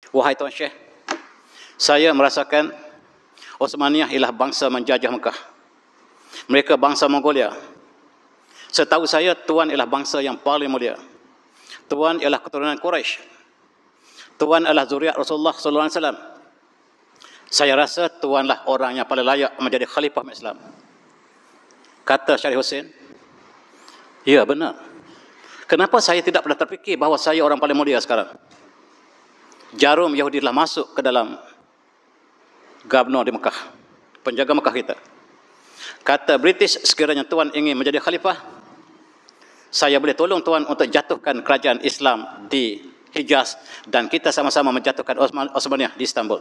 Wahai Tuan Syekh, saya merasakan Osmaniyah ialah bangsa menjajah Mekah. Mereka bangsa Mongolia. Setahu saya, Tuan ialah bangsa yang paling mulia. Tuan ialah keturunan Quraisy. Tuan adalah zuriat Rasulullah sallallahu alaihi wasallam. Saya rasa tuanlah orang yang paling layak menjadi khalifah Islam. Kata Syarif Hussein, ya benar. Kenapa saya tidak pernah terfikir bahawa saya orang paling mulia sekarang? Jarum Yahudi telah masuk ke dalam gubernur di Mekah, penjaga Mekah kita. Kata British, sekiranya Tuan ingin menjadi khalifah, saya boleh tolong Tuan untuk jatuhkan kerajaan Islam di Hijaz dan kita sama-sama menjatuhkan Osmaniyah di Istanbul.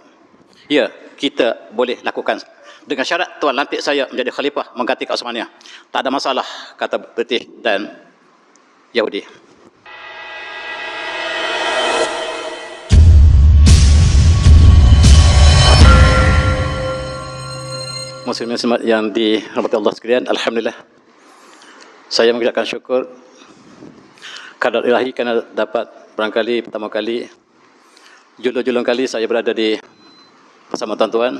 Ya, kita boleh lakukan. Dengan syarat Tuan lantik saya menjadi khalifah menggantikan Osmaniyah. Tak ada masalah, kata British dan Yahudi. Muslimin yang dirahmati Allah sekalian, alhamdulillah saya mengucapkan syukur kadar ilahi kerana dapat barangkali pertama kali julung-julung kali saya berada di bersama tuan-tuan,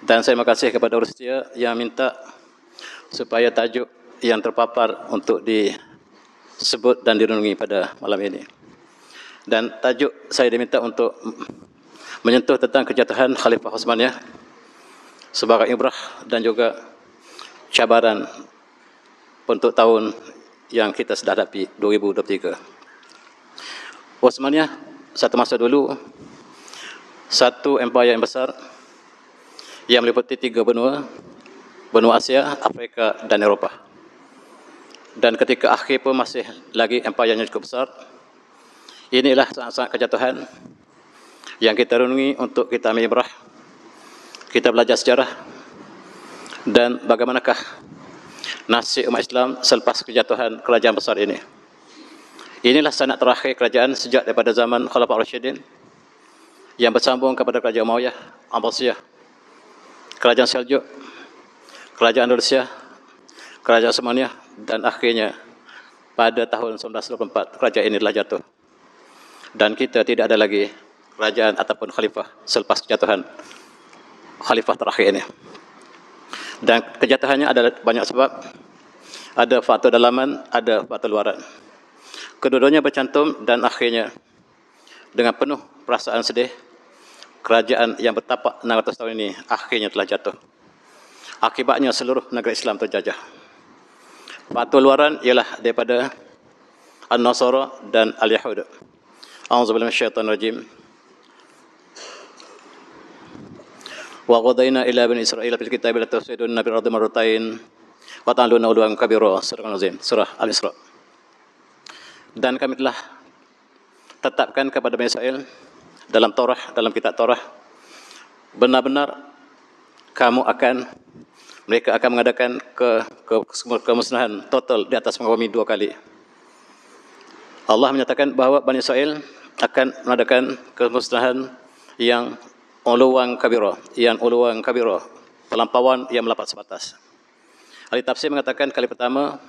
dan saya terima kasih kepada Rustia yang minta supaya tajuk yang terpapar untuk disebut dan direnungi pada malam ini. Dan tajuk saya diminta untuk menyentuh tentang kejatuhan Khalifah Utsmaniyah sebagai ibrah dan juga cabaran untuk tahun yang kita sedang hadapi 2023. Utsmaniyah satu masa dulu satu empayar yang besar yang meliputi 3 benua, benua Asia, Afrika dan Eropah. Dan ketika akhir pun masih lagi empayarnya cukup besar. Inilah sangat-sangat kejatuhan yang kita renungi untuk kita ambil ibrah. Kita belajar sejarah dan bagaimanakah nasib umat Islam selepas kejatuhan kerajaan besar ini. Inilah sanad terakhir kerajaan sejak daripada zaman Khalifah Rasyidin yang bersambung kepada kerajaan Umayyah, Abbasiyah, kerajaan Seljuk, kerajaan Andalusia, kerajaan Utsmaniyah, dan akhirnya pada tahun 1984 kerajaan ini telah jatuh. Dan kita tidak ada lagi kerajaan ataupun khalifah selepas kejatuhan khalifah terakhir ini. Dan kejatuhannya adalah banyak sebab. Ada faktor dalaman, ada faktor luaran. Kedua-duanya bercantum dan akhirnya dengan penuh perasaan sedih, kerajaan yang bertapak 600 tahun ini akhirnya telah jatuh. Akibatnya seluruh negara Islam terjajah. Faktor luaran ialah daripada An-Nasara dan Al-Yahud. A'udzubillahi minasyaitonir rajim. Wa qadaina ila bani Israil fil kitab la tufsiduna fil ardi marratain wa ta'aluna uluwan kabira. Surah Al-Isra. Dan kami telah tetapkan kepada Bani Israel dalam Taurah, dalam kitab Taurah, benar-benar mereka akan mengadakan kemusnahan total di atas muka bumi 2 kali. Allah menyatakan bahawa Bani Israel akan mengadakan kemusnahan yang uluwan kabira, terlampauan yang melampaui sebatas. Ahli tafsir mengatakan kali pertama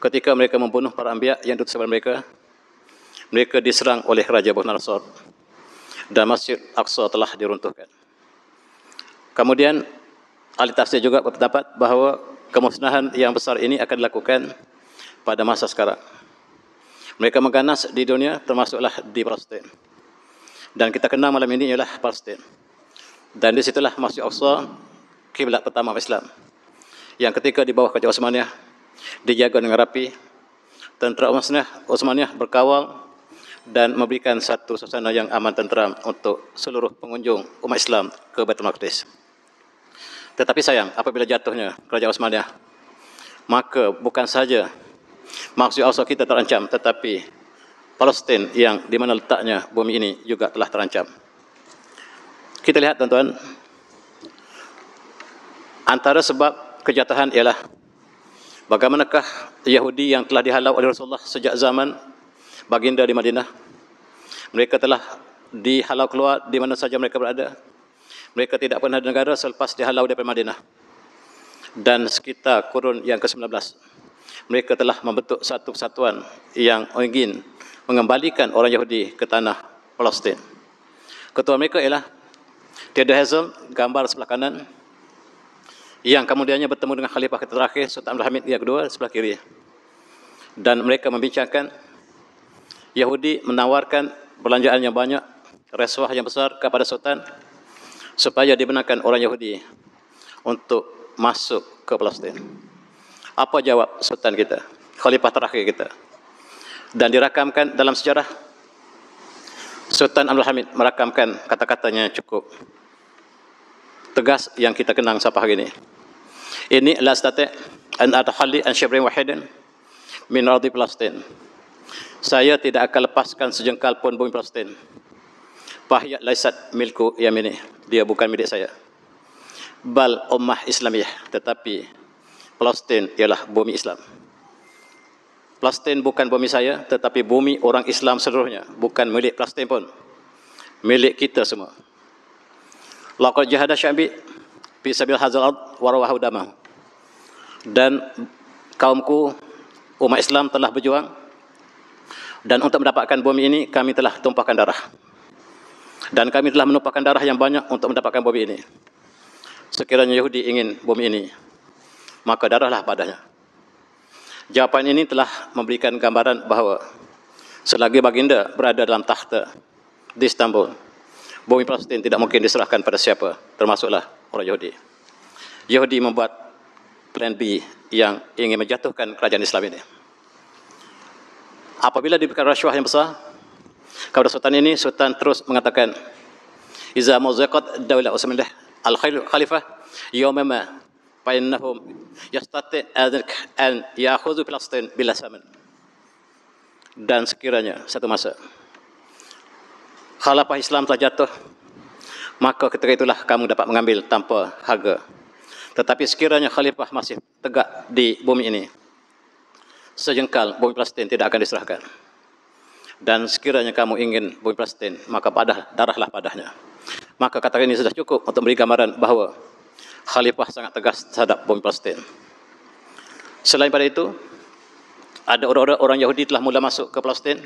ketika mereka membunuh para anbiya yang diutus kepada mereka, mereka diserang oleh Raja Bani Nasr dan Masjid Aqsa telah diruntuhkan. Kemudian ahli tafsir juga berpendapat bahawa kemusnahan yang besar ini akan dilakukan pada masa sekarang. Mereka mengganas di dunia, termasuklah di Palestin. Dan kita kenal malam ini ialah Palestin. Dan di situlah Masjid Aqsa, kiblat pertama Islam, yang ketika di bawah kerajaan Utsmaniyah dijaga dengan rapi. Tentera Utsmaniyah berkawal dan memberikan satu suasana yang aman tenteram untuk seluruh pengunjung umat Islam ke Baitul Maqdis. Tetapi sayang, apabila jatuhnya kerajaan Utsmaniyah, maka bukan saja Masjid Aqsa kita terancam, tetapi Palestin yang di mana letaknya bumi ini juga telah terancam. Kita lihat tuan-tuan, antara sebab kejatuhan ialah bagaimanakah Yahudi yang telah dihalau oleh Rasulullah sejak zaman baginda di Madinah. Mereka telah dihalau keluar di mana saja mereka berada. Mereka tidak pernah di negara selepas dihalau daripada Madinah. Dan sekitar kurun yang ke-19, mereka telah membentuk satu kesatuan yang ingin mengembalikan orang Yahudi ke tanah Palestin. Ketua mereka ialah Theodor Herzl, gambar sebelah kanan, yang kemudiannya bertemu dengan Khalifah terakhir Sultan Abdul Hamid yang kedua sebelah kiri. Dan mereka membincangkan Yahudi menawarkan belanjaan yang banyak, rasuah yang besar kepada Sultan supaya dibenarkan orang Yahudi untuk masuk ke Palestin. Apa jawab Sultan kita, Khalifah terakhir kita? Dan dirakamkan dalam sejarah, Sultan Abdul Hamid merakamkan kata-katanya cukup tegas yang kita kenang sampai hari ini. Ini la astati' an atahalli an syibrin wahidin min ardi Palestin. Saya tidak akan lepaskan sejengkal pun bumi Palestin. Fahiyat laisat milku yamini. Dia bukan milik saya. Bal ummah Islamiyah, tetapi Palestin ialah bumi Islam. Palestin bukan bumi saya, tetapi bumi orang Islam seluruhnya, bukan milik Palestin pun. Milik kita semua. Laqad jahada sya'bi fi sabil hadzal ard wa rawahu damahu. Dan kaumku umat Islam telah berjuang, dan untuk mendapatkan bumi ini kami telah tumpahkan darah. Dan kami telah menumpahkan darah yang banyak untuk mendapatkan bumi ini. Sekiranya Yahudi ingin bumi ini, maka darahlah padanya. Jawapan ini telah memberikan gambaran bahawa selagi baginda berada dalam takhta di Istanbul, bumi Palestin tidak mungkin diserahkan pada siapa, termasuklah orang Yahudi. Yahudi membuat plan B yang ingin menjatuhkan kerajaan Islam ini. Apabila diberikan rasuah yang besar kepada Sultan ini, Sultan terus mengatakan, "Iza muzaqat daulah Utsmaniyah al-Khalifah yawmama fa innahum yastati' an ya'khudhu Palestin bila saman." Dan sekiranya satu masa Khalifah Islam telah jatuh, maka ketika itulah kamu dapat mengambil tanpa harga. Tetapi sekiranya Khalifah masih tegak di bumi ini, sejengkal bumi Palestin tidak akan diserahkan. Dan sekiranya kamu ingin bumi Palestin, maka darahlah padanya. Maka kata ini sudah cukup untuk memberi gambaran bahawa Khalifah sangat tegas terhadap bumi Palestin. Selain pada itu, ada orang Yahudi telah mula masuk ke Palestin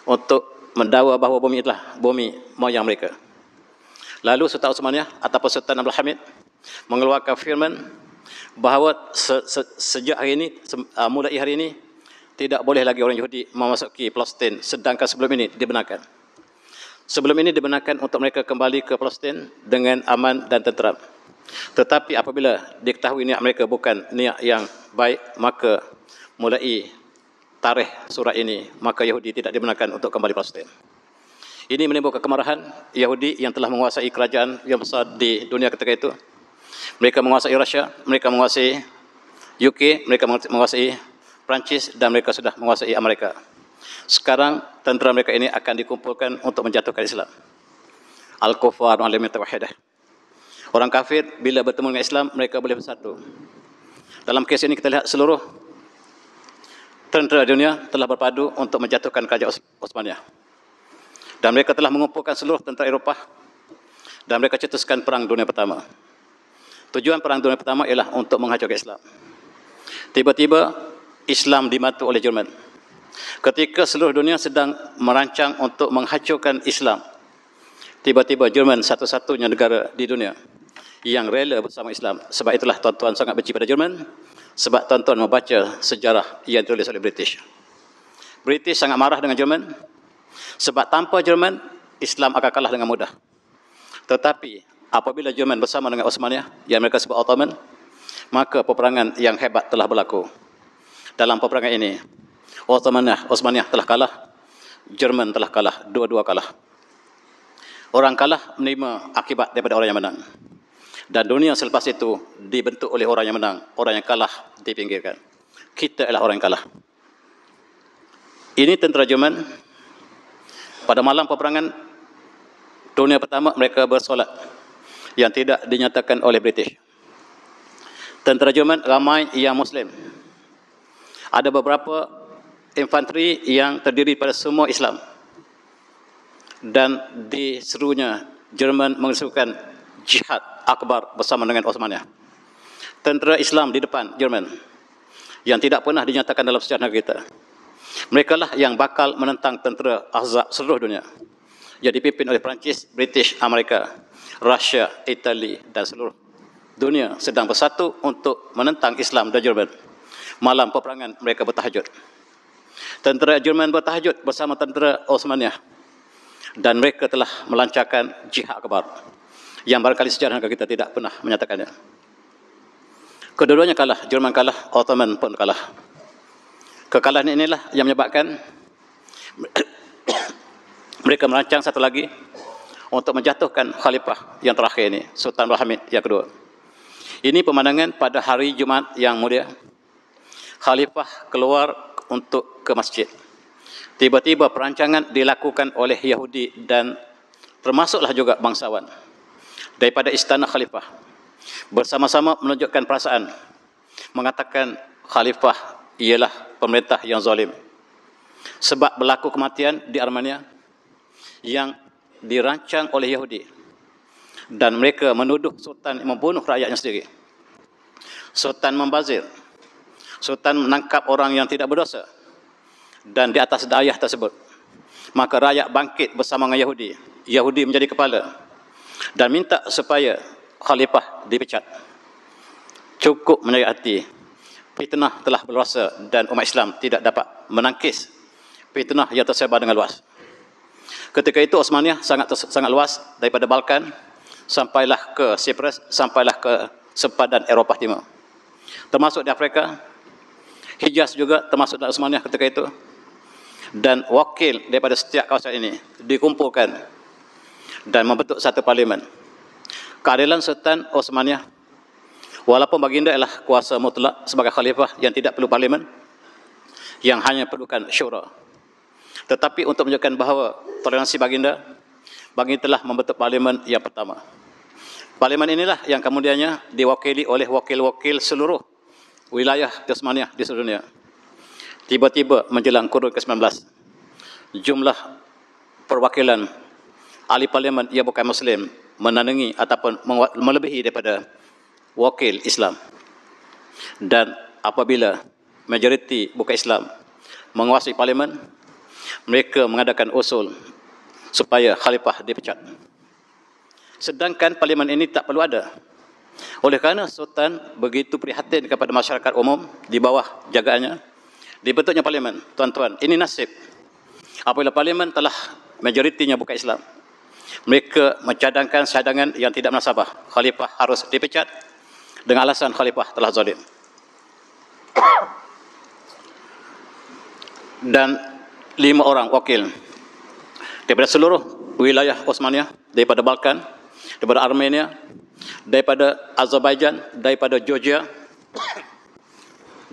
untuk mendakwa bahawa bumi itulah bumi moyang mereka. Lalu Sultan Utsmaniyah ataupun Sultan Abdul Hamid mengeluarkan firman bahawa sejak hari ini, mulai hari ini, tidak boleh lagi orang Yahudi memasuki Palestin, sedangkan sebelum ini dibenarkan. Sebelum ini dibenarkan untuk mereka kembali ke Palestin dengan aman dan tenteram. Tetapi apabila diketahui niat mereka bukan niat yang baik, maka mulai tarikh surat ini, maka Yahudi tidak dibenarkan untuk kembali Palestin. Ini menimbulkan kemarahan Yahudi yang telah menguasai kerajaan yang besar di dunia ketika itu. Mereka menguasai Rusia, mereka menguasai UK, mereka menguasai Perancis, dan mereka sudah menguasai Amerika. Sekarang tentera mereka ini akan dikumpulkan untuk menjatuhkan Islam. Al-Kufar al-Limit wahidah. Orang kafir bila bertemu dengan Islam, mereka boleh bersatu. Dalam kes ini kita lihat seluruh tentera dunia telah berpadu untuk menjatuhkan kerajaan Utsmaniyah. Dan mereka telah mengumpulkan seluruh tentera Eropah, dan mereka cetuskan Perang Dunia Pertama. Tujuan Perang Dunia Pertama ialah untuk menghancurkan Islam. Tiba-tiba Islam dimatu oleh Jerman. Ketika seluruh dunia sedang merancang untuk menghancurkan Islam, tiba-tiba Jerman satu-satunya negara di dunia yang rela bersama Islam. Sebab itulah tuan-tuan sangat benci pada Jerman, sebab tuan-tuan membaca sejarah yang ditulis oleh British. British sangat marah dengan Jerman, sebab tanpa Jerman, Islam akan kalah dengan mudah. Tetapi apabila Jerman bersama dengan Utsmaniyah, yang mereka sebut Ottoman, maka peperangan yang hebat telah berlaku. Dalam peperangan ini, Utsmaniyah telah kalah, Jerman telah kalah, dua-dua kalah. Orang kalah menerima akibat daripada orang yang menang. Dan dunia selepas itu dibentuk oleh orang yang menang, orang yang kalah dipinggirkan. Kita adalah orang yang kalah. Ini tentera Jerman. Pada malam peperangan Dunia Pertama, mereka bersolat yang tidak dinyatakan oleh British. Tentera Jerman ramai yang Muslim. Ada beberapa infanteri yang terdiri pada semua Islam. Dan diserunya Jerman mengesukan jihad akbar bersama dengan Utsmaniyah. Tentera Islam di depan Jerman yang tidak pernah dinyatakan dalam sejarah negara kita. Mereka lah yang bakal menentang tentera Ahzab seluruh dunia. yang dipimpin oleh Perancis, British, Amerika, Rusia, Itali dan seluruh dunia sedang bersatu untuk menentang Islam dan Jerman. Malam peperangan mereka bertahajud. Tentera Jerman bertahajud bersama tentera Osmaniyah dan mereka telah melancarkan jihad akbar yang barangkali sejarah negara kita tidak pernah menyatakannya. Kedua-duanya kalah, Jerman kalah, Ottoman pun kalah. Kekalahan inilah yang menyebabkan mereka merancang satu lagi untuk menjatuhkan khalifah yang terakhir ini, Sultan Abdul Hamid yang kedua. Ini pemandangan pada hari Jumaat yang mulia. Khalifah keluar untuk ke masjid. Tiba-tiba perancangan dilakukan oleh Yahudi dan termasuklah juga bangsawan daripada istana khalifah. Bersama-sama menunjukkan perasaan, mengatakan khalifah ialah pemerintah yang zalim. Sebab berlaku kematian di Armenia yang dirancang oleh Yahudi dan mereka menuduh Sultan membunuh rakyatnya sendiri. Sultan membazir. Sultan menangkap orang yang tidak berdosa dan di atas dakwah tersebut maka rakyat bangkit bersama dengan Yahudi. Yahudi menjadi kepala dan minta supaya khalifah dipecat. Cukup menyayat hati. Fitnah telah berkuasa dan umat Islam tidak dapat menangkis fitnah yang tersebar dengan luas. Ketika itu Osmaniyah sangat luas daripada Balkan sampailah ke Cyprus, sampailah ke sempadan Eropah Timur. Termasuk di Afrika, Hijaz juga termasuk dalam Osmaniyah ketika itu. Dan wakil daripada setiap kawasan ini dikumpulkan dan membentuk satu parlimen. Keadilan Sultan Osmaniyah, walaupun baginda ialah kuasa mutlak sebagai khalifah yang tidak perlu parlimen, yang hanya perlukan syura. Tetapi untuk menunjukkan bahawa toleransi baginda telah membentuk parlimen yang pertama. Parlimen inilah yang kemudiannya diwakili oleh wakil-wakil seluruh wilayah Osmaniyah di seluruh dunia. Tiba-tiba menjelang kurun ke-19, jumlah perwakilan ahli parlimen yang bukan Muslim menandingi ataupun melebihi daripada wakil Islam. Dan apabila majoriti bukan Islam menguasai parlimen, mereka mengadakan usul supaya khalifah dipecat. Sedangkan parlimen ini tak perlu ada. Oleh kerana Sultan begitu prihatin kepada masyarakat umum di bawah jagaannya, dibentuknya parlimen. Tuan-tuan, ini nasib. Apabila parlimen telah majoritinya bukan Islam, mereka mencadangkan cadangan yang tidak munasabah. Khalifah harus dipecat dengan alasan khalifah telah zalim. Dan 5 orang wakil daripada seluruh wilayah Osmaniyah, daripada Balkan, daripada Armenia, daripada Azerbaijan, daripada Georgia,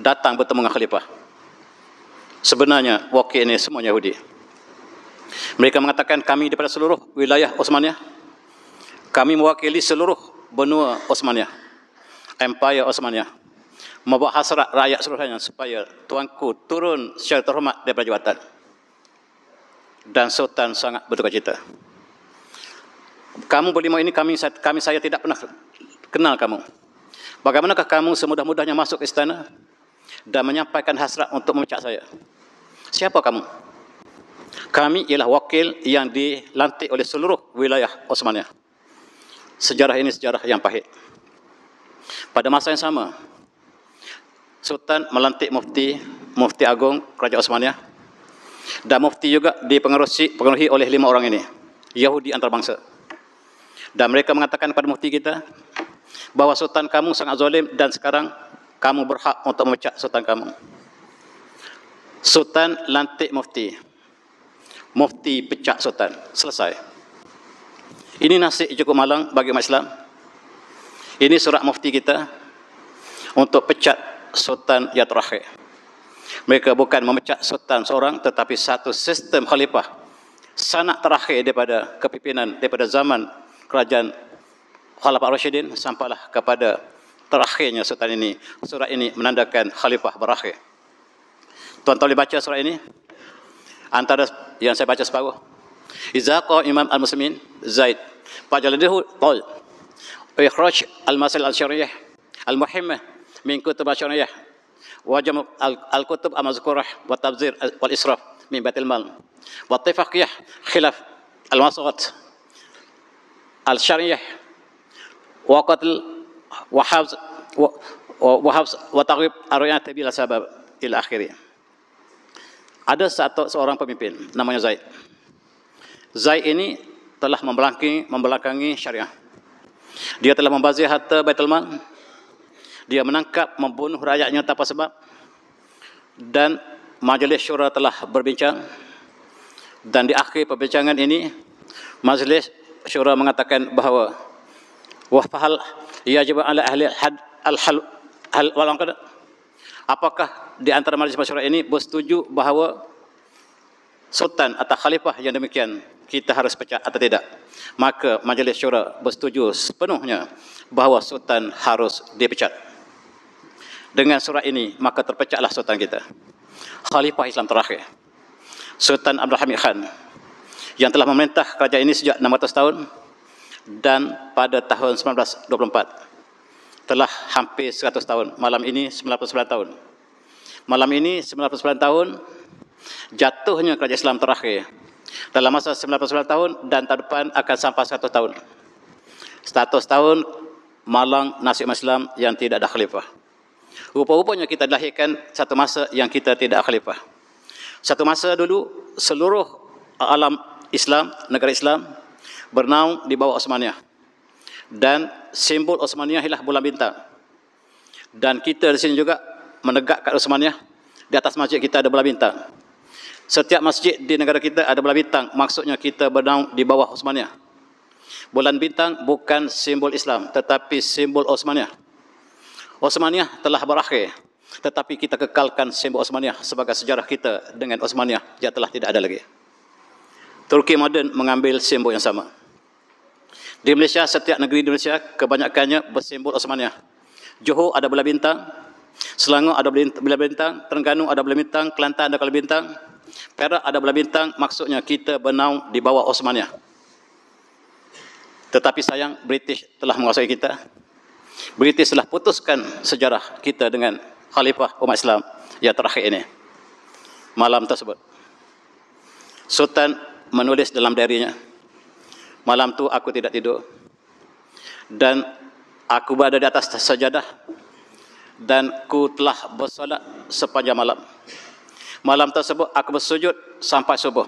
datang bertemu dengan khalifah. Sebenarnya wakil ini semua Yahudi. Mereka mengatakan kami daripada seluruh wilayah Osmaniyah, kami mewakili seluruh benua Osmaniyah, Empire Osmaniyah, membawa hasrat rakyat seluruhnya supaya tuanku turun secara terhormat daripada jawatan. Dan Sultan sangat berduka cita. Kamu berlima ini saya tidak pernah kenal kamu. Bagaimanakah kamu semudah-mudahnya masuk ke istana dan menyampaikan hasrat untuk memecat saya? Siapa kamu? Kami ialah wakil yang dilantik oleh seluruh wilayah Osmaniyah. Sejarah ini sejarah yang pahit. Pada masa yang sama, Sultan melantik mufti agung Kerajaan Osmaniyah, dan mufti juga dipengaruhi oleh 5 orang ini, Yahudi antarabangsa. Dan mereka mengatakan kepada mufti kita bahawa Sultan kamu sangat zalim dan sekarang kamu berhak untuk memecat Sultan kamu. Sultan lantik mufti pecat Sultan. Selesai. Ini nasib cukup malang bagi umat Islam. Ini surat mufti kita untuk pecat Sultan yang terakhir. Mereka bukan memecat Sultan seorang, tetapi satu sistem khalifah sanak terakhir daripada kepimpinan, daripada zaman kerajaan Khalifah Rashidin sampailah kepada terakhirnya Sultan ini. Surat ini menandakan khalifah berakhir. Tuan-tuan boleh baca surat ini? Antara yang saya baca separuh. Izaqa Imam Al-Muslimin Zaid Pajaladihu Qal Ikhraj Al-Masail Al-Syariyah Al-Muhimmah min Kutub Al-Syariyah Wajam Al-Kutub Al-Mazkurah wa Tabzir wal-Israf min Baitul Mal wa Tifaqiyah khilaf al-masarat al-syariah wa qatl wa habs wa taghrib ar-ra'yat bila sabab ila akhirih. Ada seorang pemimpin namanya Zaid. Zaid ini telah membelakangi syariah. Dia telah membazir harta Baitul Mal. Dia menangkap, membunuh rakyatnya tanpa sebab. Dan majlis syura telah berbincang. Dan di akhir perbincangan ini, majlis syura mengatakan bahawa wahfahal yajib ala ahli al walang kada. Apakah di antara majlis syura ini bersetuju bahawa sultan atau khalifah yang demikian kita harus pecat atau tidak? Maka majlis syura bersetuju sepenuhnya bahawa sultan harus dipecat. Dengan surat ini maka terpecatlah sultan kita, khalifah Islam terakhir, Sultan Abdul Hamid Khan, yang telah memerintah kerajaan ini sejak 600 tahun, dan pada tahun 1924 telah hampir 100 tahun. Malam ini 99 tahun. Malam ini 99 tahun jatuhnya kerajaan Islam terakhir. Dalam masa 99 tahun dan tahun depan akan sampai 100 tahun. 100 tahun malang nasib Islam yang tidak ada khalifah. Rupa-rupanya kita dilahirkan satu masa yang kita tidak ada khalifah. Satu masa dulu seluruh alam Islam, negara Islam bernaung di bawah Osmaniyah. Dan simbol Osmaniyah ialah bulan bintang. Dan kita di sini juga menegakkan Osmaniyah. Di atas masjid kita ada bulan bintang. Setiap masjid di negara kita ada bulan bintang. Maksudnya kita bernaung di bawah Osmaniyah. Bulan bintang bukan simbol Islam, tetapi simbol Osmaniyah. Osmaniyah telah berakhir, tetapi kita kekalkan simbol Osmaniyah sebagai sejarah kita dengan Osmaniyah yang telah tidak ada lagi. Turki moden mengambil simbol yang sama. Di Malaysia, setiap negeri di Malaysia kebanyakannya bersimbol Osmaniyah. Johor ada bulan bintang, Selangor ada bulan bintang, Terengganu ada bulan bintang, Kelantan ada bulan bintang, Perak ada bulan bintang. Maksudnya kita bernaung di bawah Osmaniyah. Tetapi sayang, British telah menguasai kita. British telah putuskan sejarah kita dengan khalifah umat Islam yang terakhir ini. Malam tersebut, Sultan menulis dalam diarinya, malam tu aku tidak tidur dan aku berada di atas sajadah dan ku telah bersolat sepanjang malam. Malam tersebut aku bersujud sampai subuh.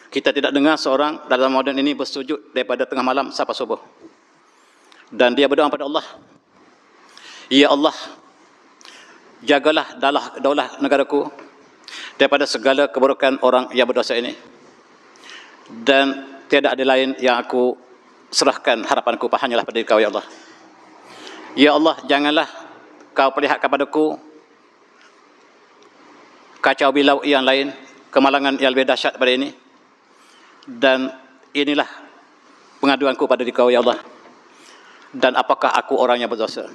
Kita tidak dengar seorang dalam moden ini bersujud daripada tengah malam sampai subuh. Dan dia berdoa kepada Allah, ya Allah, jagalah daulah negaraku daripada segala keburukan orang yang berdosa ini. Dan tiada ada lain yang aku serahkan harapanku hanyalah pada Kau, ya Allah. Ya Allah, janganlah Kau perlihatkan padaku kacau bilau yang lain, kemalangan yang lebih dahsyat pada ini. Dan inilah pengaduanku pada Kau, ya Allah. Dan apakah aku orang yang berdosa?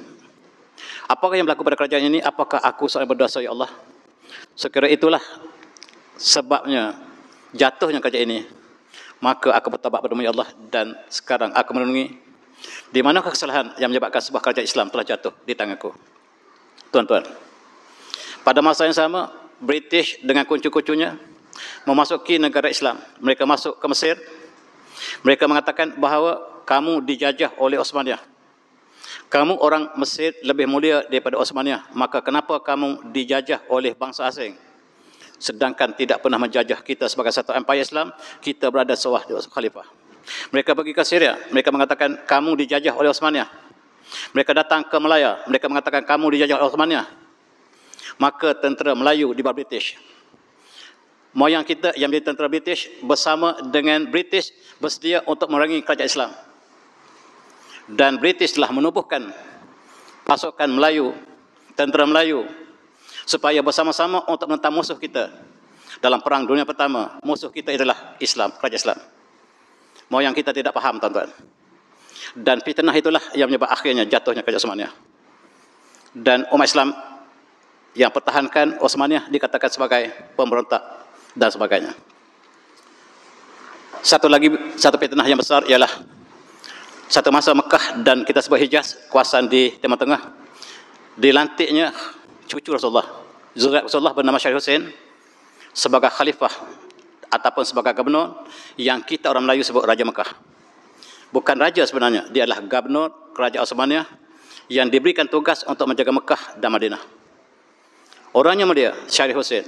Apakah yang berlaku pada kerajaan ini? Apakah aku seorang berdosa, ya Allah? Sekira itulah sebabnya jatuhnya kerajaan ini. Maka aku bertaubat padamu, ya Allah. Dan sekarang aku merenungi di manakah kesalahan yang menyebabkan sebuah kerajaan Islam telah jatuh di tanganku. Tuan-tuan, pada masa yang sama, British dengan kuncu-kuncunya memasuki negara Islam. Mereka masuk ke Mesir. Mereka mengatakan bahawa kamu dijajah oleh Osmaniyah. Kamu orang Mesir lebih mulia daripada Osmaniyah. Maka kenapa kamu dijajah oleh bangsa asing? Sedangkan tidak pernah menjajah kita sebagai satu empire Islam. Kita berada sewah di khalifah. Mereka pergi ke Syria. Mereka mengatakan kamu dijajah oleh Osmaniyah. Mereka datang ke Melaya. Mereka mengatakan kamu dijajah oleh Osmaniyah. Maka tentera Melayu di bawah British, moyang kita yang menjadi tentera British bersama dengan British bersedia untuk memerangi kerajaan Islam. Dan British telah menubuhkan pasukan Melayu, tentera Melayu, supaya bersama-sama untuk menentang musuh kita. Dalam Perang Dunia Pertama, musuh kita adalah Islam, kerajaan Islam. Moyang kita tidak faham, tuan-tuan. Dan fitnah itulah yang menyebabkan akhirnya jatuhnya kerajaan Osmaniyah. Dan umat Islam yang pertahankan Osmaniyah dikatakan sebagai pemberontak dan sebagainya. Satu fitnah yang besar ialah satu masa Mekah dan kita sebut Hijaz, kawasan di Timur Tengah, dilantiknya cucu Rasulullah, zuriat Rasulullah bernama Syarif Hussein sebagai khalifah ataupun sebagai gubernur yang kita orang Melayu sebut Raja Mekah. Bukan raja sebenarnya, dia adalah gubernur Kerajaan Osmaniyah yang diberikan tugas untuk menjaga Mekah dan Madinah. Orangnya mulia, Syarif Hussein.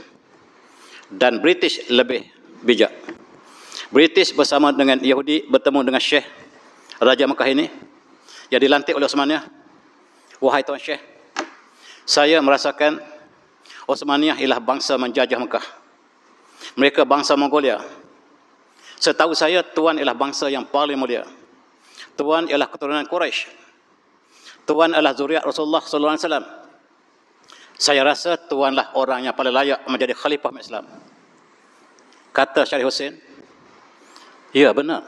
Dan British lebih bijak. British bersama dengan Yahudi bertemu dengan Syekh Raja Mekah ini yang dilantik oleh Osmaniyah. Wahai Tuan Syekh, saya merasakan Osmaniyah ialah bangsa menjajah Mekah. Mereka bangsa Mongolia. Setahu saya, Tuan ialah bangsa yang paling mulia. Tuan ialah keturunan Quraisy. Tuan adalah zuriat Rasulullah sallallahu alaihi wasallam. Saya rasa tuanlah orang yang paling layak menjadi khalifah Islam. Kata Syarif Hussein, ya benar.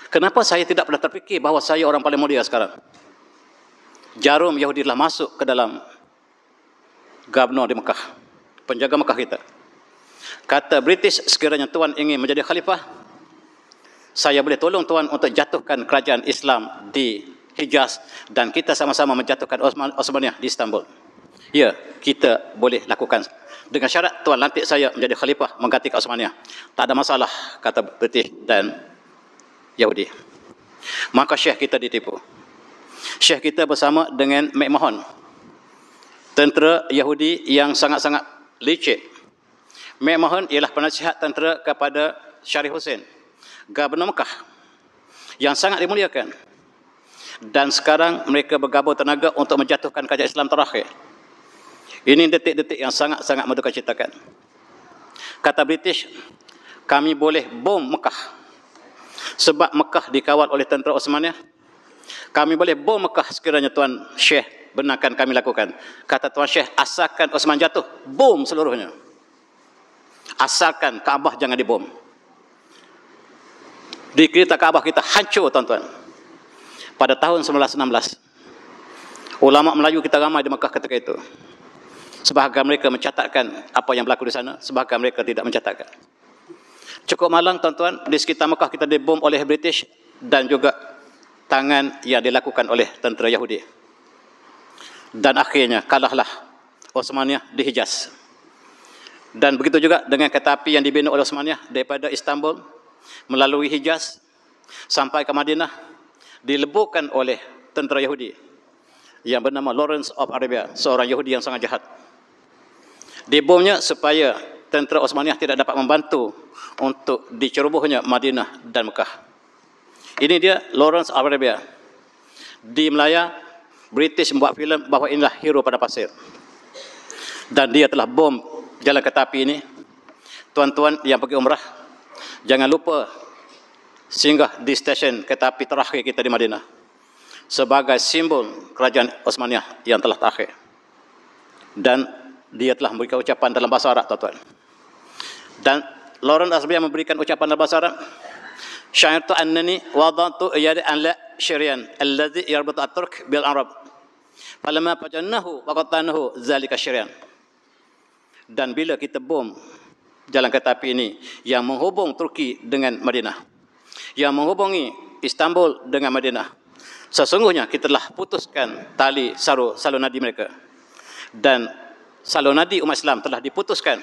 Kenapa saya tidak pernah terfikir bahawa saya orang paling mulia sekarang? Jarum Yahudi telah masuk ke dalam gubernur di Mekah, penjaga Mekah kita. Kata British, sekiranya Tuan ingin menjadi khalifah, saya boleh tolong Tuan untuk jatuhkan kerajaan Islam di Hijaz dan kita sama-sama menjatuhkan Osmaniyah di Istanbul. Ya, kita boleh lakukan. Dengan syarat Tuan lantik saya menjadi khalifah menggantikan Osmaniyah. Tak ada masalah, kata British dan Yahudi. Maka Syekh kita ditipu. Syekh kita bersama dengan McMahon, tentera Yahudi yang sangat-sangat licik. McMahon ialah penasihat tentera kepada Syarif Hussein, Gubernur Mekah, yang sangat dimuliakan. Dan sekarang mereka bergabung tenaga untuk menjatuhkan kerajaan Islam terakhir. Ini detik-detik yang sangat-sangat mendukacitakan. Kata British, kami boleh bom Mekah. Sebab Mekah dikawal oleh tentera Osmaniyah. Kami boleh bom Mekah sekiranya Tuan Syekh benarkan kami lakukan. Kata Tuan Syekh, asalkan Osman jatuh, bom seluruhnya. Asalkan Kaabah jangan dibom. Di kita Kaabah kita hancur, tuan-tuan. Pada tahun 1916, ulama Melayu kita ramai di Mekah ketika itu. Sebahagian mereka mencatatkan apa yang berlaku di sana, sebahagian mereka tidak mencatatkan. Cukup malang, tuan-tuan, di sekitar Mekah kita dibom oleh British dan juga tangan yang dilakukan oleh tentera Yahudi. Dan akhirnya kalahlah Osmaniyah di Hijaz. Dan begitu juga dengan kereta api yang dibina oleh Osmaniyah daripada Istanbul melalui Hijaz sampai ke Madinah, dileburkan oleh tentera Yahudi yang bernama Lawrence of Arabia, seorang Yahudi yang sangat jahat. Dibomnya supaya tentera Osmaniyah tidak dapat membantu untuk dicerobohnya Madinah dan Mekah. Ini dia Lawrence of Arabia. Di Melaya, British membuat filem bahawa inilah hero pada pasir. Dan dia telah bom jalan kereta api ini. Tuan-tuan yang pergi umrah, jangan lupa singgah di stesen kereta api terakhir kita di Madinah sebagai simbol kerajaan Osmaniyah yang telah terakhir. Dan dia telah memberikan ucapan dalam bahasa Arab, tuan-tuan. Dan Lawrence Arabia memberikan ucapan dalam bahasa Arab, "Sya'irtu annani wada'tu yadi an la syirian alladhi yarbutu at-turk bil Arab. Falamma fajannahu wa qatanahu zalika syirian." Dan bila kita bom jalan kereta api ini yang menghubung Turki dengan Madinah, yang menghubungi Istanbul dengan Madinah, sesungguhnya kita telah putuskan tali salur nadi mereka. Dan salur nadi umat Islam telah diputuskan.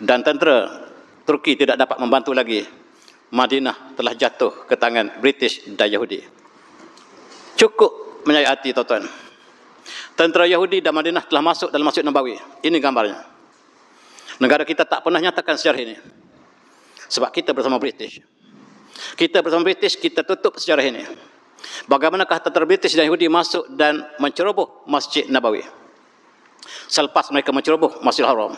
Dan tentera Turki tidak dapat membantu lagi. Madinah telah jatuh ke tangan British dan Yahudi. Cukup menyayat hati, tuan-tuan. Tentera Yahudi dan Madinah telah masuk dalam Masjid Nabawi. Ini gambarnya. Negara kita tak pernah nyatakan sejarah ini. Sebab kita bersama British. Kita bersama British, kita tutup sejarah ini. Bagaimanakah tentera British dan Yahudi masuk dan menceroboh Masjid Nabawi selepas mereka menceroboh Masjidil Haram.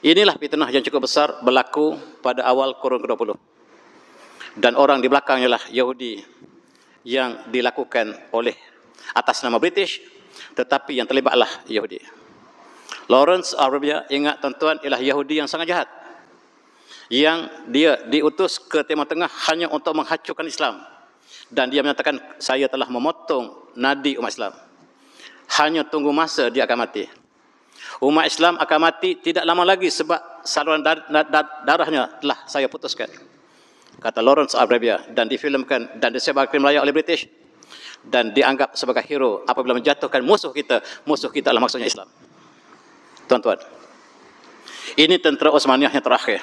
Inilah fitnah yang cukup besar berlaku pada awal kurun ke-20. Dan orang di belakangnya lah Yahudi yang dilakukan oleh atas nama British, tetapi yang terlibatlah Yahudi. Lawrence Arabia, ingat tuan-tuan, ialah Yahudi yang sangat jahat. Yang dia diutus ke Timur Tengah hanya untuk menghancurkan Islam. Dan dia menyatakan, saya telah memotong nadi umat Islam. Hanya tunggu masa dia akan mati. Umat Islam akan mati tidak lama lagi sebab saluran darahnya telah saya putuskan. Kata Lawrence Arabia, dan difilmkan dan disebarkan ke Melaya oleh British. Dan dianggap sebagai hero apabila menjatuhkan musuh kita adalah maksudnya Islam. Tuan-tuan, ini tentera Osmaniyah yang terakhir.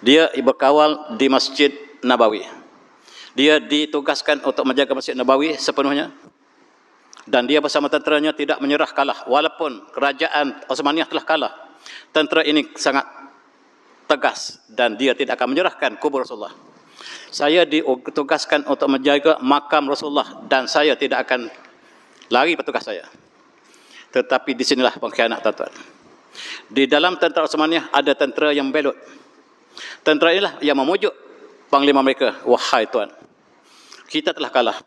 Dia berkawal di Masjid Nabawi. Dia ditugaskan untuk menjaga Masjid Nabawi sepenuhnya. Dan dia bersama tenteranya tidak menyerah kalah. Walaupun kerajaan Osmaniyah telah kalah, tentera ini sangat tegas dan dia tidak akan menyerahkan kubur Rasulullah. Saya ditugaskan untuk menjaga makam Rasulullah dan saya tidak akan lari petugas saya. Tetapi di sinilah pengkhianat, tuan-tuan. Di dalam tentera Osmaniyah ada tentera yang belot. Tentera inilah yang memujuk panglima mereka, wahai tuan, kita telah kalah.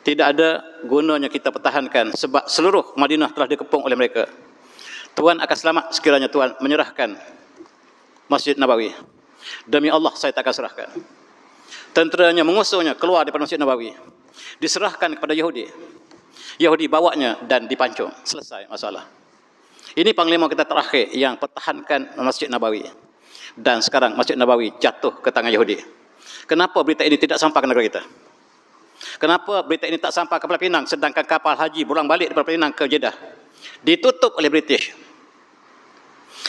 Tidak ada gunanya kita pertahankan sebab seluruh Madinah telah dikepung oleh mereka. Tuan akan selamat sekiranya tuan menyerahkan Masjid Nabawi. Demi Allah saya tak akan serahkan. Tenteranya mengusungnya keluar daripada Masjid Nabawi. Diserahkan kepada Yahudi. Yahudi bawanya dan dipancung. Selesai masalah. Ini panglima kita terakhir yang pertahankan Masjid Nabawi. Dan sekarang Masjid Nabawi jatuh ke tangan Yahudi. Kenapa berita ini tidak sampai ke negara kita? Kenapa berita ini tak sampai ke Pulau Pinang sedangkan kapal haji pulang balik daripada Pinang ke Jeddah ditutup oleh British?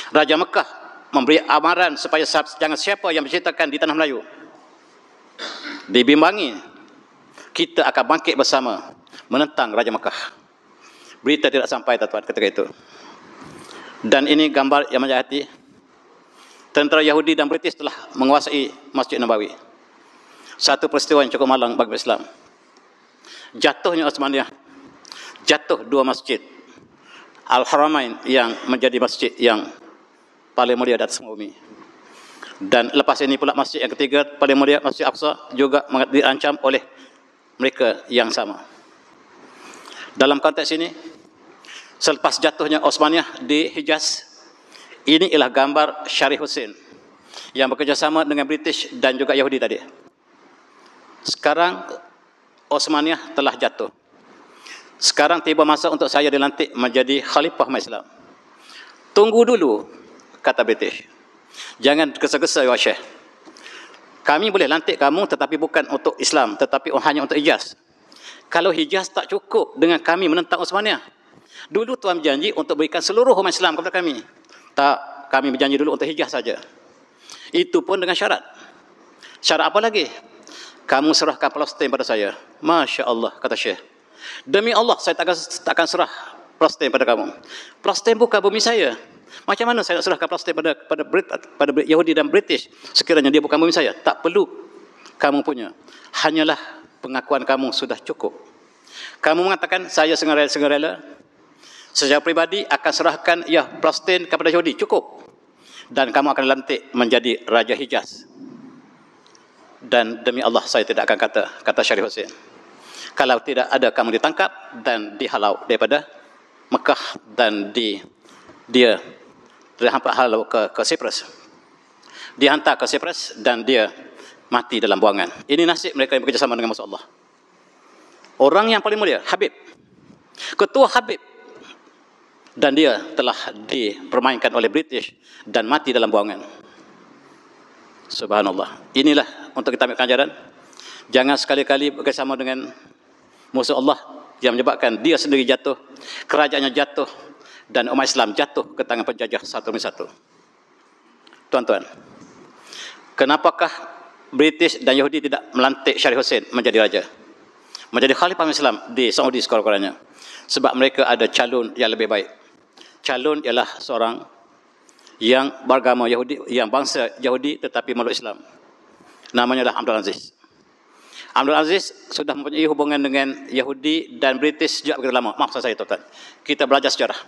Raja Mekah memberi amaran supaya jangan siapa yang menceritakan di tanah Melayu. Dibimbangi, kita akan bangkit bersama menentang Raja Mekah. Berita tidak sampai, tuan-tuan, ketika itu. Dan ini gambar yang menjadi tentera Yahudi dan British telah menguasai Masjid Nabawi. Satu peristiwa yang cukup malang bagi Islam. Jatuhnya Osmaniyah, jatuh dua masjid. Al-Haramain yang menjadi masjid yang paling mulia di atas bumi. Dan lepas ini pula masjid yang ketiga paling mulia, Masjid Aqsa, juga dirancam oleh mereka yang sama. Dalam konteks ini, selepas jatuhnya Osmaniyah di Hijaz, ini ialah gambar Syarif Hussein yang bekerjasama dengan British dan juga Yahudi tadi. Sekarang Osmaniyah telah jatuh. Sekarang tiba masa untuk saya dilantik menjadi khalifah umat Islam. Tunggu dulu, kata British. Jangan gesa-gesa, ya Syekh. Kami boleh lantik kamu tetapi bukan untuk Islam, tetapi hanya untuk Hijaz. Kalau Hijaz tak cukup dengan kami menentang Osmaniyah. Dulu tuan berjanji untuk berikan seluruh umat Islam kepada kami. Tak, kami berjanji dulu untuk Hijaz saja. Itu pun dengan syarat. Syarat apa lagi? Kamu serahkan Palestin pada saya. Masya Allah, kata Syekh. Demi Allah, saya takkan serah Palestin pada kamu. Palestin bukan bumi saya. Macam mana saya nak serahkan Palestin pada Yahudi dan British sekiranya dia bukan bumi saya? Tak perlu kamu punya. Hanyalah pengakuan kamu sudah cukup. Kamu mengatakan saya sengaja-sengaja secara pribadi akan serahkan Palestin kepada Yahudi. Cukup. Dan kamu akan lantik menjadi Raja Hijaz. Dan demi Allah saya tidak akan kata Syarif Hussein. Kalau tidak ada kamu ditangkap dan dihalau daripada Mekah dan dia dihalau ke Cyprus. Dihantar ke Cyprus dan dia mati dalam buangan. Ini nasib mereka yang bekerjasama dengan musuh Allah. Orang yang paling mulia, Habib. Ketua Habib. Dan dia telah dipermainkan oleh British dan mati dalam buangan. Subhanallah. Inilah untuk kita ambil pelajaran. Jangan sekali-kali bersama dengan musuh Allah yang menyebabkan dia sendiri jatuh, kerajaannya jatuh, dan umat Islam jatuh ke tangan penjajah satu demi satu. Tuan-tuan, kenapakah British dan Yahudi tidak melantik Syarif Hussein menjadi raja, menjadi khalifah Islam di Saudi sekurang-kurangnya? Sebab mereka ada calon yang lebih baik. Calon ialah seorang yang beragama Yahudi, yang bangsa Yahudi tetapi meluk Islam. Namanya adalah Abdul Aziz. Abdul Aziz sudah mempunyai hubungan dengan Yahudi dan British sejak begitu lama. Maksud saya, tuan-tuan, kita belajar sejarah.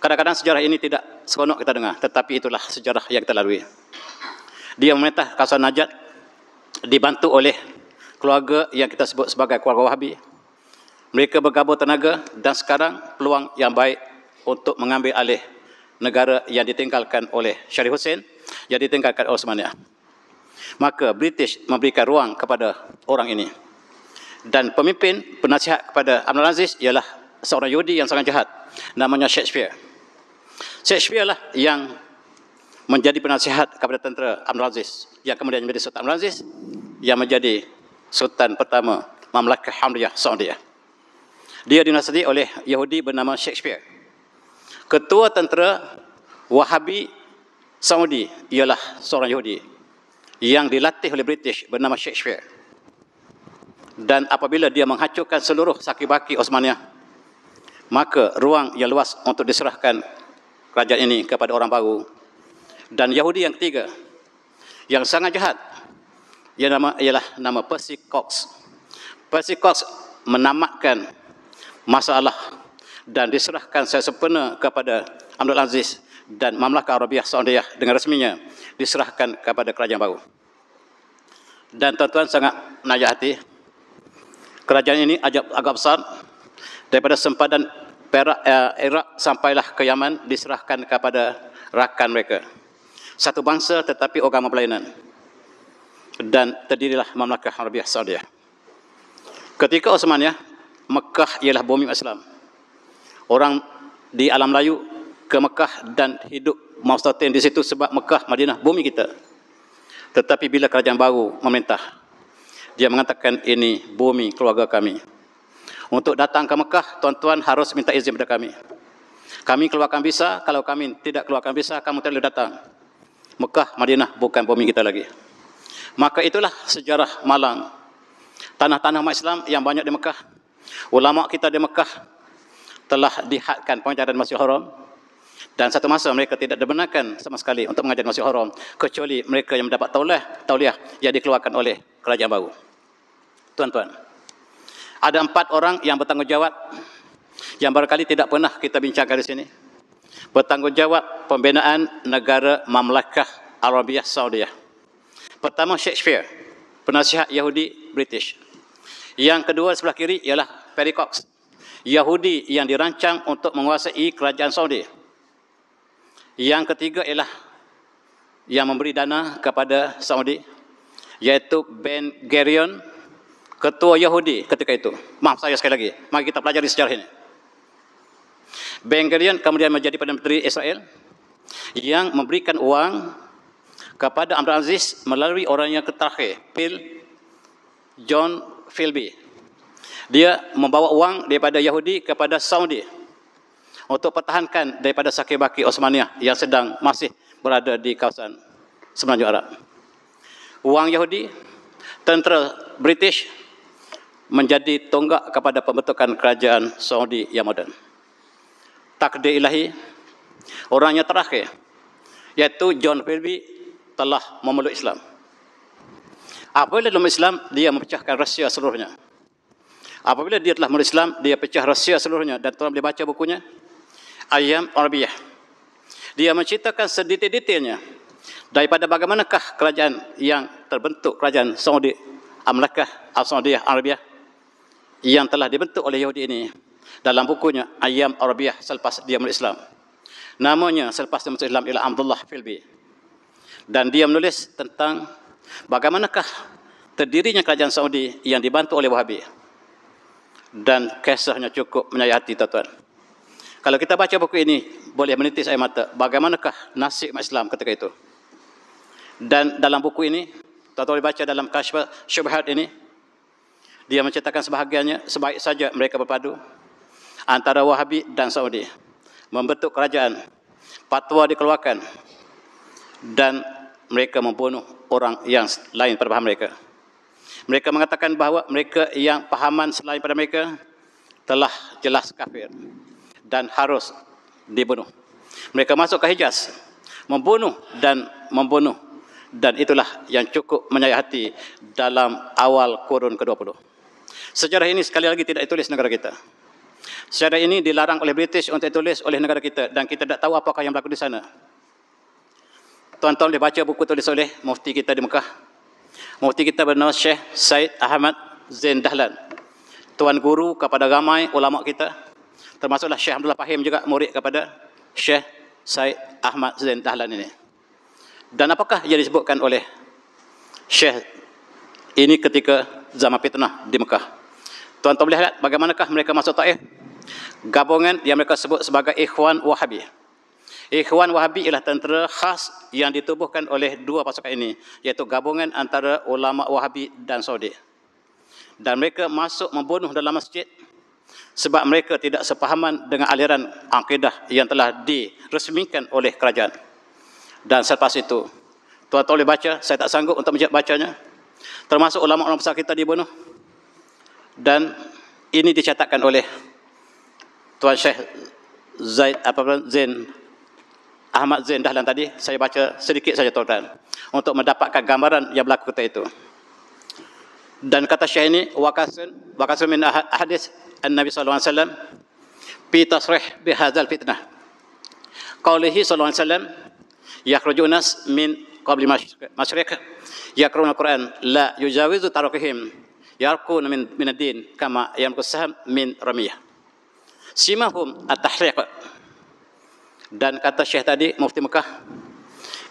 Kadang-kadang sejarah ini tidak seronok kita dengar, tetapi itulah sejarah yang kita lalui. Dia memerintah kawasan Najd, dibantu oleh keluarga yang kita sebut sebagai keluarga Wahabi. Mereka bergabung tenaga dan sekarang peluang yang baik untuk mengambil alih negara yang ditinggalkan oleh Syarif Hussein, yang ditinggalkan oleh Osmaniyah. Maka British memberikan ruang kepada orang ini. Dan pemimpin penasihat kepada Abdul Aziz ialah seorang Yahudi yang sangat jahat. Namanya Shakespeare. Shakespeare lah yang menjadi penasihat kepada tentera Abdul Aziz, yang kemudian menjadi Sultan Abdul Aziz, yang menjadi Sultan pertama Mamlakah Hamdiyah Saudiyah. Dia dinasihati oleh Yahudi bernama Shakespeare. Ketua tentera Wahabi Saudi ialah seorang Yahudi yang dilatih oleh British bernama Shakespeare. Dan apabila dia menghancurkan seluruh saki-baki Osmaniyah, maka ruang yang luas untuk diserahkan kerajaan ini kepada orang baru. Dan Yahudi yang ketiga, yang sangat jahat, ialah nama Percy Cox. Percy Cox menamatkan masalah dan diserahkan sempurna kepada Abdul Aziz, dan Mamlakah Arabiah Saudiyah dengan resminya diserahkan kepada kerajaan baru. Dan tuan-tuan sangat menajak hati, kerajaan ini agak besar, daripada sempadan Perak, Iraq sampailah ke Yaman, diserahkan kepada rakan mereka. Satu bangsa tetapi agama berlainan. Dan terdirilah Mamlakah Arabiah Saudiyah. Ketika Osmaniyah, Mekah ialah bumi Islam. Orang di alam Melayu ke Mekah dan hidup mustaqim di situ sebab Mekah, Madinah, bumi kita. Tetapi bila kerajaan baru memerintah, dia mengatakan ini bumi keluarga kami. Untuk datang ke Mekah, tuan-tuan harus minta izin kepada kami. Kami keluarkan visa, kalau kami tidak keluarkan visa, kamu tidak boleh datang. Mekah, Madinah bukan bumi kita lagi. Maka itulah sejarah malang tanah-tanah umat Islam yang banyak di Mekah. Ulama kita di Mekah telah dihadkan pengajaran Masjidil Haram, dan satu masa mereka tidak dibenarkan sama sekali untuk mengajar Masjidil Haram kecuali mereka yang mendapat tauliah yang dikeluarkan oleh kerajaan baru. Tuan-tuan, ada 4 orang yang bertanggungjawab yang barangkali tidak pernah kita bincangkan di sini. Bertanggungjawab pembinaan negara Mamlakah Arabiah Saudiyah. Pertama, Shakespeare, penasihat Yahudi British. Yang kedua sebelah kiri ialah Percy Cox, Yahudi yang dirancang untuk menguasai kerajaan Saudi. Yang ketiga ialah yang memberi dana kepada Saudi, iaitu Ben Gurion, ketua Yahudi ketika itu. Maaf saya sekali lagi, mari kita pelajari sejarah ini. Ben Gurion kemudian menjadi Perdana Menteri Israel yang memberikan uang kepada Abdul Aziz melalui orang yang terakhir, John Philby. Dia membawa uang daripada Yahudi kepada Saudi untuk pertahankan daripada saki-baki Osmaniyah yang sedang masih berada di kawasan Semenanjung Arab. Uang Yahudi, tentera British menjadi tonggak kepada pembentukan kerajaan Saudi yang moden. Takdir ilahi, orangnya terakhir, iaitu John Philby, telah memeluk Islam. Apabila dalam Islam, dia memecahkan rahsia seluruhnya. Apabila dia telah memeluk Islam, dia pecah rahsia seluruhnya. Dan tuan boleh baca bukunya, Ayyam Arabiyah. Dia menceritakan sedetail-detailnya daripada bagaimanakah kerajaan yang terbentuk, kerajaan Saudi, Mamlakah Al-Saudiyah Arabiyah, yang telah dibentuk oleh Yahudi ini dalam bukunya Ayyam Arabiyah selepas dia memeluk Islam. Namanya selepas dia memeluk Islam ialah Abdullah Philby. Dan dia menulis tentang bagaimanakah terdirinya kerajaan Saudi yang dibantu oleh Wahabi. Dan kisahnya cukup menyayat hati, tuan-tuan. Kalau kita baca buku ini, boleh menitis air mata bagaimanakah nasib Islam ketika itu. Dan dalam buku ini, tuan-tuan boleh baca dalam Kashf Syubhat ini, dia menceritakan sebahagiannya, sebaik saja mereka berpadu antara Wahabi dan Saudi, membentuk kerajaan, fatwa dikeluarkan, dan mereka membunuh orang yang lain pada paham mereka. Mereka mengatakan bahawa mereka yang pahaman selain pada mereka telah jelas kafir dan harus dibunuh. Mereka masuk ke Hijaz, membunuh, dan itulah yang cukup menyayat hati dalam awal kurun ke-20. Sejarah ini sekali lagi tidak ditulis negara kita. Sejarah ini dilarang oleh British untuk ditulis oleh negara kita, dan kita tidak tahu apakah yang berlaku di sana. Tuan-tuan boleh baca buku tulis oleh mufti kita di Mekah. Mufti kita bernama Syekh Said Ahmad Zain Dahlan, tuan guru kepada ramai ulama kita, termasuklah Syekh Abdullah Fahim juga murid kepada Syekh Said Ahmad Zain Dahlan ini. Dan apakah yang disebutkan oleh Syekh ini ketika zaman fitnah di Mekah? Tuan-tuan boleh lihat bagaimanakah mereka masuk Taif. Gabungan yang mereka sebut sebagai Ikhwan Wahabi. Ikhwan Wahabi ialah tentera khas yang ditubuhkan oleh dua pasukan ini, iaitu gabungan antara ulama Wahabi dan Saudi. Dan mereka masuk membunuh dalam masjid sebab mereka tidak sepahaman dengan aliran akidah yang telah diresmikan oleh kerajaan. Dan selepas itu, tuan-tuan boleh baca, saya tak sanggup untuk bacanya. Termasuk ulama-ulama besar kita dibunuh. Dan ini dicatatkan oleh Tuan Syekh Zain Ahmad Zain Dahlan tadi. Saya baca sedikit saja tuan-tuan, untuk mendapatkan gambaran yang berlaku ketika itu. Dan kata Syekh ini, wakasun min hadis an-Nabi sallallahu alaihi wasallam fi tasrih bi hadzal fitnah. Qaulihi sallallahu alaihi wasallam, yakhrujun nas min qabli masyriq yaqra'una al-Quran la yujawizu tarakihim yarquna min ad-din kama yanqus saham min ramiyah. Simahum at-tahriq. Dan kata Syekh tadi, Mufti Mekah,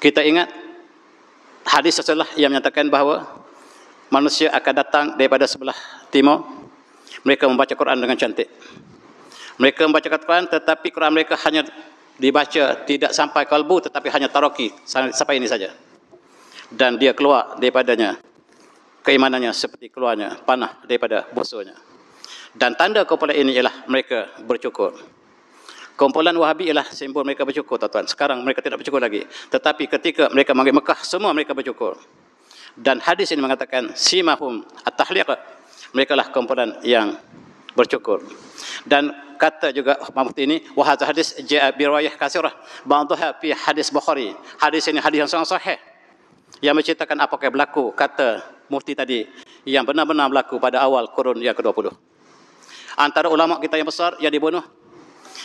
kita ingat hadis setelah yang menyatakan bahawa manusia akan datang daripada sebelah timur. Mereka membaca Quran dengan cantik. Mereka membaca Quran, tetapi Quran mereka hanya dibaca tidak sampai kalbu, tetapi hanya taraki sampai ini saja. Dan dia keluar daripadanya keimanannya seperti keluarnya panah daripada busuknya. Dan tanda kumpulan ini ialah mereka bercukur. Kumpulan Wahabi ialah simbol mereka bercukur, tuan-tuan. Sekarang mereka tidak bercukur lagi. Tetapi ketika mereka mangkit Mekah, semua mereka bercukur. Dan hadis ini mengatakan simahum at-tahliq, mereka lah kumpulan yang bercukur. Dan kata juga Mufti ini, wa hadza hadis jaa bi riwayah katsirah ba'daha fi hadis Bukhari. Hadis ini hadis yang sangat sahih yang menceritakan apa yang berlaku, kata Mufti tadi, yang benar-benar berlaku pada awal kurun yang ke-20. Antara ulama kita yang besar yang dibunuh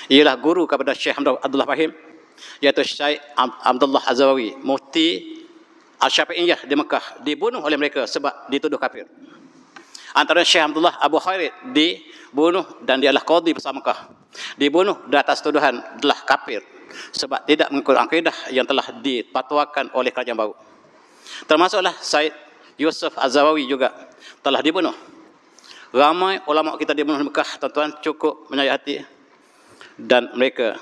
ialah guru kepada Syekh Abdullah Fahim, iaitu Syekh Abdullah Azawawi, Mufti Al-Syafi'iyah di Mekah, dibunuh oleh mereka sebab dituduh kafir. Antara Syekh Abdullah Abu Khairid dibunuh dan dia adalah qadhi besar Mekah, dibunuh di atas tuduhan adalah kafir sebab tidak mengikut akidah yang telah dipatwakan oleh kerajaan baru. Termasuklah Said Yusuf Az-Zawawi juga telah dibunuh. Ramai ulama kita dibunuh di Mekah, tuan-tuan, cukup menyayat hati. Dan mereka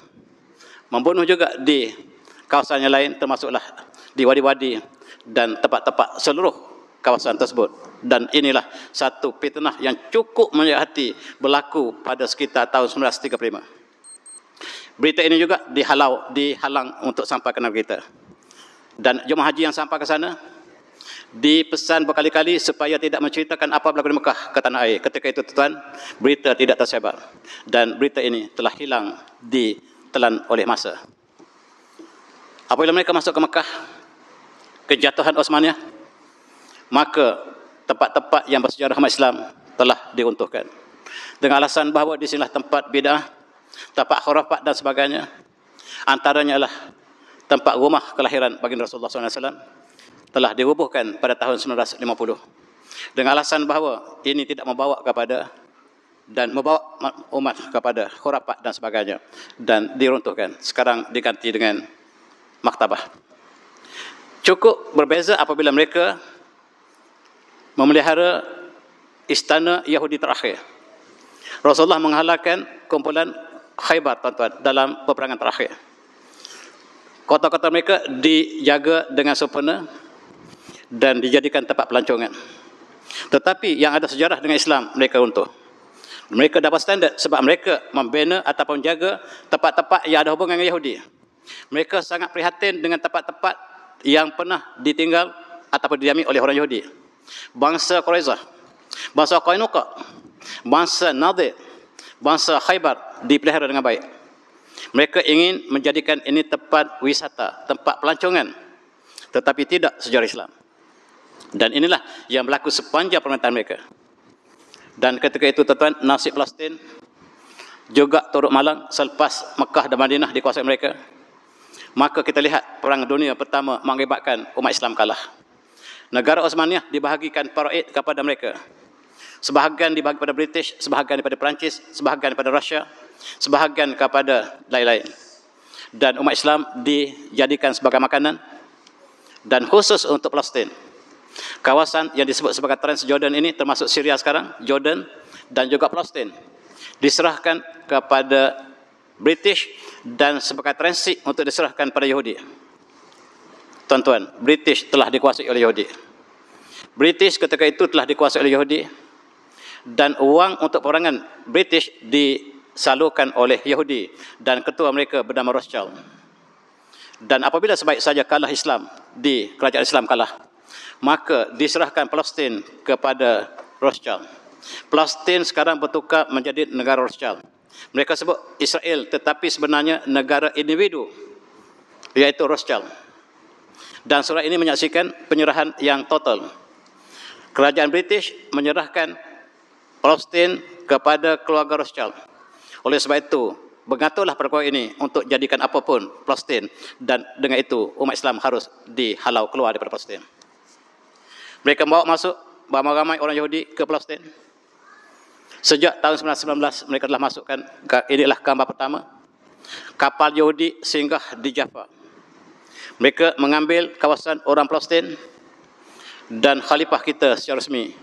membunuh juga di kawasan yang lain, termasuklah di wadi-wadi dan tempat-tempat seluruh kawasan tersebut. Dan inilah satu fitnah yang cukup menyayat hati berlaku pada sekitar tahun 1935. Berita ini juga dihalang untuk sampai ke negeri kita. Dan jemaah haji yang sampai ke sana dipesan berkali-kali supaya tidak menceritakan apa berlaku di Mekah ke tanah air. Ketika itu, tuan, berita tidak tersebar. Dan berita ini telah hilang ditelan oleh masa. Apabila mereka masuk ke Mekah, kejatuhan Osmaniyah, maka tempat-tempat yang bersejarah umat Islam telah diruntuhkan. Dengan alasan bahawa di sinilah tempat bid'ah, tempat khurafat dan sebagainya. Antaranya adalah tempat rumah kelahiran baginda Rasulullah SAW, telah dirubuhkan pada tahun 1950 dengan alasan bahawa ini tidak membawa kepada dan membawa umat kepada khurafat dan sebagainya, dan diruntuhkan. Sekarang diganti dengan maktabah. Cukup berbeza apabila mereka memelihara istana Yahudi terakhir. Rasulullah menghalalkan kumpulan Khaybar, tuan-tuan, dalam peperangan terakhir. Kota-kota mereka dijaga dengan sempurna dan dijadikan tempat pelancongan. Tetapi yang ada sejarah dengan Islam, mereka runtuh. Mereka dapat standard sebab mereka membina ataupun menjaga tempat-tempat yang ada hubungan dengan Yahudi. Mereka sangat prihatin dengan tempat-tempat yang pernah ditinggal ataupun didiami oleh orang Yahudi. Bangsa Quraizah, bangsa Qainuqa, bangsa Nadir, bangsa Khaybar dipelihara dengan baik. Mereka ingin menjadikan ini tempat wisata, tempat pelancongan, tetapi tidak sejarah Islam. Dan inilah yang berlaku sepanjang pemerintahan mereka. Dan ketika itu, tuan-tuan, nasib Palestin juga turut malang selepas Mekah dan Madinah dikuasai mereka. Maka kita lihat perang dunia pertama mengakibatkan umat Islam kalah. Negara Osmaniyah dibahagikan faraid kepada mereka. Sebahagian dibahagi kepada British, sebahagian kepada Perancis, sebahagian kepada Rusia, sebahagian kepada lain-lain. Dan umat Islam dijadikan sebagai makanan. Dan khusus untuk Palestin, kawasan yang disebut sebagai Transjordan ini, termasuk Syria sekarang, Jordan dan juga Palestin, diserahkan kepada British dan sebagai transit untuk diserahkan pada Yahudi. Tuan-tuan, British telah dikuasai oleh Yahudi. British ketika itu telah dikuasai oleh Yahudi, dan uang untuk peperangan British disalurkan oleh Yahudi dan ketua mereka bernama Rothschild. Dan apabila sebaik saja kalah Islam, di kerajaan Islam kalah, maka diserahkan Palestin kepada Rothschild. Palestin sekarang bertukar menjadi negara Rothschild. Mereka sebut Israel, tetapi sebenarnya negara individu, iaitu Rothschild. Dan surat ini menyaksikan penyerahan yang total. Kerajaan British menyerahkan Palestin kepada keluarga Rothschild. Oleh sebab itu, mengaturlah perkara ini untuk jadikan apapun Palestin, dan dengan itu umat Islam harus dihalau keluar daripada Palestin. Mereka bawa masuk ramai orang Yahudi ke Palestin. Sejak tahun 1919 mereka telah masukkan, inilah gambar pertama, kapal Yahudi singgah di Jaffa. Mereka mengambil kawasan orang Palestin, dan khalifah kita secara resmi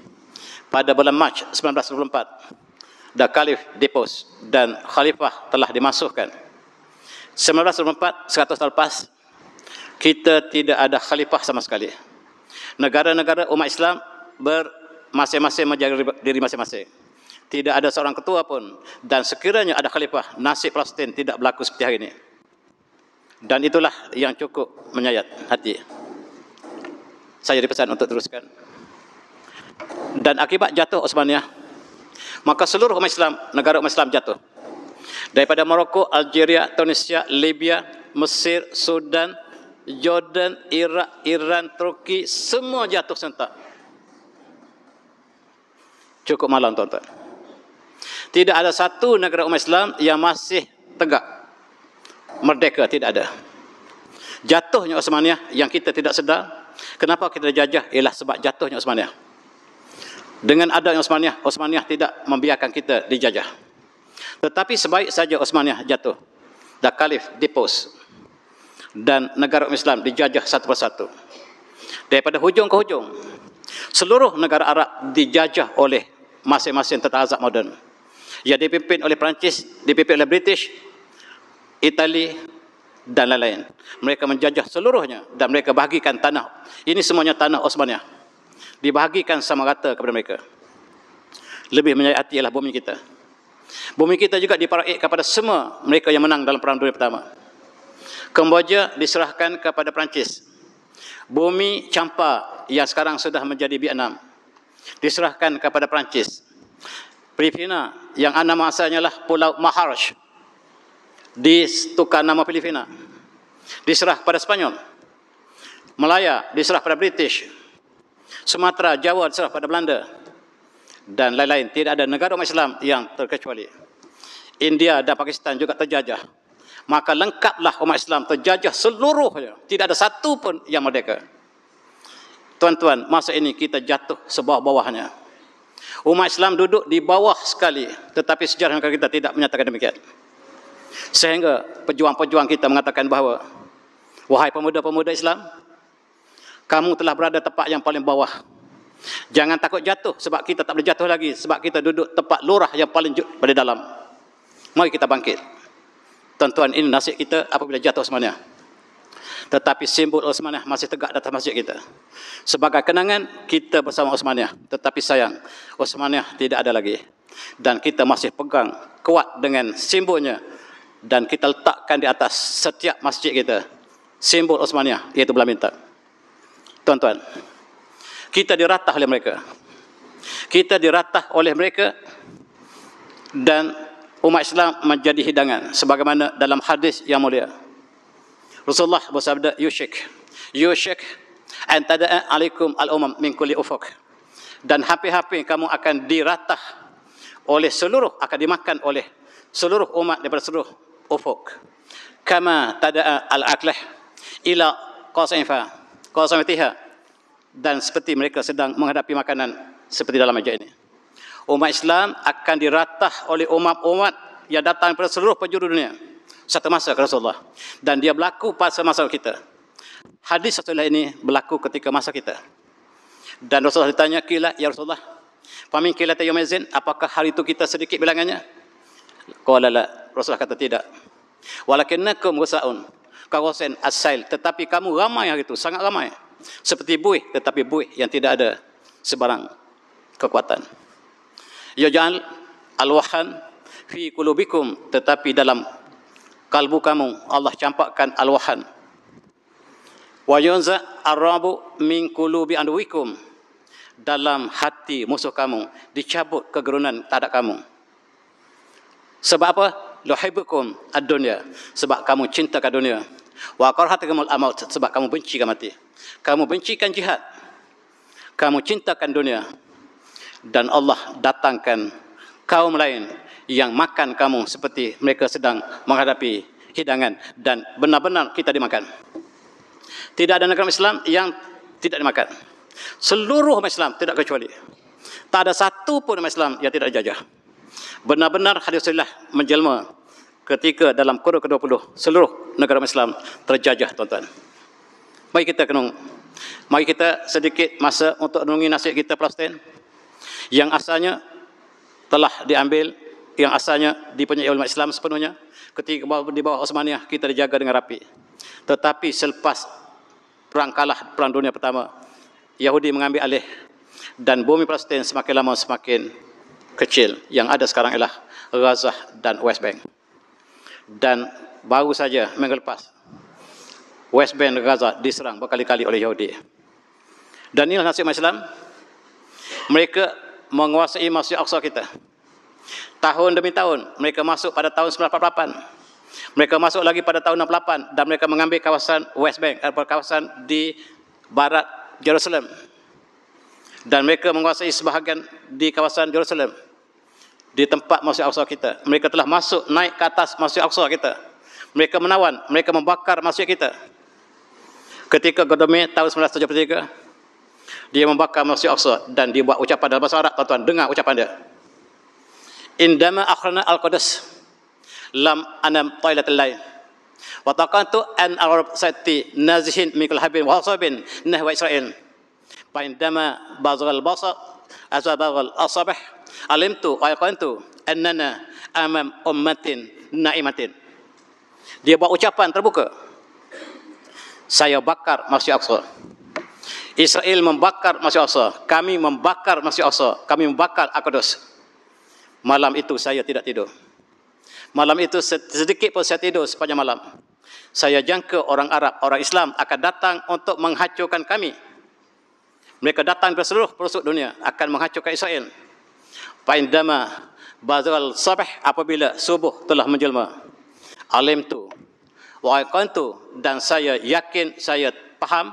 pada bulan Mac 1924, The Caliph deposed dan khalifah telah dimasukkan. 1924, 100 tahun lepas, kita tidak ada khalifah sama sekali. Negara-negara umat Islam masing-masing menjaga diri masing-masing. Tidak ada seorang ketua pun, dan sekiranya ada khalifah, nasib Palestin tidak berlaku seperti hari ini. Dan itulah yang cukup menyayat hati. Saya dipesan untuk teruskan. Dan akibat jatuh Osmaniyah, maka seluruh umat Islam, negara umat Islam jatuh. Daripada Morocco, Algeria, Tunisia, Libya, Mesir, Sudan, Jordan, Iraq, Iran, Turki, semua jatuh serentak. Cukup malam, tuan-tuan. Tidak ada satu negara umat Islam yang masih tegak, merdeka, tidak ada. Jatuhnya Osmaniyah yang kita tidak sedar. Kenapa kita dijajah? Ialah sebab jatuhnya Osmaniyah. Dengan adanya Osmaniyah, Osmaniyah tidak membiarkan kita dijajah. Tetapi sebaik saja Osmaniyah jatuh, The Caliph deposed, dan negara umat Islam dijajah satu persatu. Daripada hujung ke hujung, seluruh negara Arab dijajah oleh masing-masing tentara azab moden. Yang dipimpin oleh Perancis, dipimpin oleh British, Itali, dan lain-lain. Mereka menjajah seluruhnya dan mereka bahagikan tanah. Ini semuanya tanah Osmaniyah. Dibahagikan sama rata kepada mereka. Lebih menyayati ialah bumi kita. Bumi kita juga diparai kepada semua mereka yang menang dalam Perang Dunia Pertama. Kamboja diserahkan kepada Perancis. Bumi Champa yang sekarang sudah menjadi Vietnam diserahkan kepada Perancis. Filipina yang nama asalnya lah Pulau Maharaj ditukar nama Filipina, diserah pada Spanyol. Malaya diserah pada British. Sumatera, Jawa diserah pada Belanda, dan lain-lain. Tidak ada negara umat Islam yang terkecuali. India dan Pakistan juga terjajah. Maka lengkaplah umat Islam terjajah seluruhnya. Tidak ada satu pun yang merdeka. Tuan-tuan, masa ini kita jatuh sebawah-bawahnya. Umat Islam duduk di bawah sekali, tetapi sejarah negara kita tidak menyatakan demikian. Sehingga pejuang-pejuang kita mengatakan bahawa, wahai pemuda-pemuda Islam, kamu telah berada tepat yang paling bawah. Jangan takut jatuh, sebab kita tak boleh jatuh lagi, sebab kita duduk tepat lurah yang paling pada dalam. Mari kita bangkit. Tuan-tuan, ini nasib kita apabila jatuh Osmaniyah. Tetapi simbol Osmaniyah masih tegak di atas masjid kita. Sebagai kenangan, kita bersama Osmaniyah. Tetapi sayang, Osmaniyah tidak ada lagi. Dan kita masih pegang kuat dengan simbolnya. Dan kita letakkan di atas setiap masjid kita simbol Osmaniyah, iaitu belah bintang. Tuan-tuan, kita diratah oleh mereka. Kita diratah oleh mereka, dan umat Islam menjadi hidangan. Sebagaimana dalam hadis yang mulia, Rasulullah bersabda, yushik an tada'a alaikum al-umam min kulli ufuq. Dan hampir-hampir kamu akan diratah oleh seluruh, akan dimakan oleh seluruh umat daripada seluruh ufuk. Kama tada'a al-aqlah ila qasamatiha. Dan seperti mereka sedang menghadapi makanan seperti dalam meja ini. Umat Islam akan diratah oleh umat-umat yang datang daripada seluruh penjuru dunia. Satu masa ke Rasulullah. Dan dia berlaku pada masa kita. Hadis Rasulullah ini berlaku ketika masa kita. Dan Rasulullah ditanya, kila ya Rasulullah, famin kilata yaumizin, apakah hari itu kita sedikit bilangannya? Qala la. Rasulullah kata tidak. Walakinnakum ghusaun kawasan as-sail, tetapi kamu ramai hari itu, sangat ramai. Seperti buih, tetapi buih yang tidak ada sebarang kekuatan. Yaj'al al-wahan fi qulubikum, tetapi dalam kalbu kamu Allah campakkan al-wahan, Wa yunza ar-rabu min qulubi aduwikum, dalam hati musuh kamu dicabut kegerunan terhadap kamu. Sebab apa? Luhibbukum ad-dunya, sebab kamu cintakan dunia. Wa karhatukumul maut, sebab kamu bencikan mati. Kamu bencikan jihad, kamu cintakan dunia. Dan Allah datangkan kaum lain yang makan kamu seperti mereka sedang menghadapi hidangan, dan benar-benar kita dimakan. Tidak ada negara Islam yang tidak dimakan. Seluruh umat Islam tidak kecuali. Tak ada satu pun umat Islam yang tidak dijajah. Benar-benar hadis Rasulullah menjelma ketika dalam kurun ke-20 seluruh negara Islam terjajah, tuan-tuan. Mari kita sedikit masa untuk renungi nasib kita Palestin yang asalnya telah diambil, yang asalnya dipunyai oleh umat Islam sepenuhnya. Ketika di bawah Osmaniyah kita dijaga dengan rapi. Tetapi selepas perang kalah, Perang Dunia Pertama, Yahudi mengambil alih dan bumi Palestin semakin lama semakin kecil. Yang ada sekarang ialah Gaza dan West Bank. Dan baru saja minggu lepas West Bank dan Gaza diserang berkali-kali oleh Yahudi. Dan inilah nasib umat Islam. Mereka menguasai Masjid Aqsa kita. Tahun demi tahun, mereka masuk pada tahun 1948. Mereka masuk lagi pada tahun 68 dan mereka mengambil kawasan West Bank, atau kawasan di barat Jerusalem. Dan mereka menguasai sebahagian di kawasan Jerusalem, di tempat Masjid Aqsa kita. Mereka telah masuk, naik ke atas Masjid Aqsa kita. Mereka menawan, mereka membakar masjid kita. Ketika Godome tahun 1973, dia membakar Masjid Aqsa dan dia buat ucapan dalam bahasa Arab, tuan-tuan, dengar ucapan dia. Indama akhrana al-Qudus lam anam tailatul lail wa taqantu an arab sati nazihin mikal habin wa hasabin nahwa Israel fa indama bazal basar azabal asbah alimtu wa yaqantu annana amam ummatin naimatin. Dia buat ucapan terbuka. Saya bakar Masjid Aqsa. Israel membakar Masjid Aqsa. Kami membakar Masjid Aqsa. Kami membakar Al-Qudus. Malam itu saya tidak tidur. Malam itu sedikit pun saya tidur sepanjang malam. Saya jangka orang Arab, orang Islam akan datang untuk menghancurkan kami. Mereka datang dari seluruh pelosok dunia akan menghancurkan Israel. Fa'indama bazal sabah, apabila subuh telah menjelma, alimtu wa aqantu, dan saya yakin, saya paham,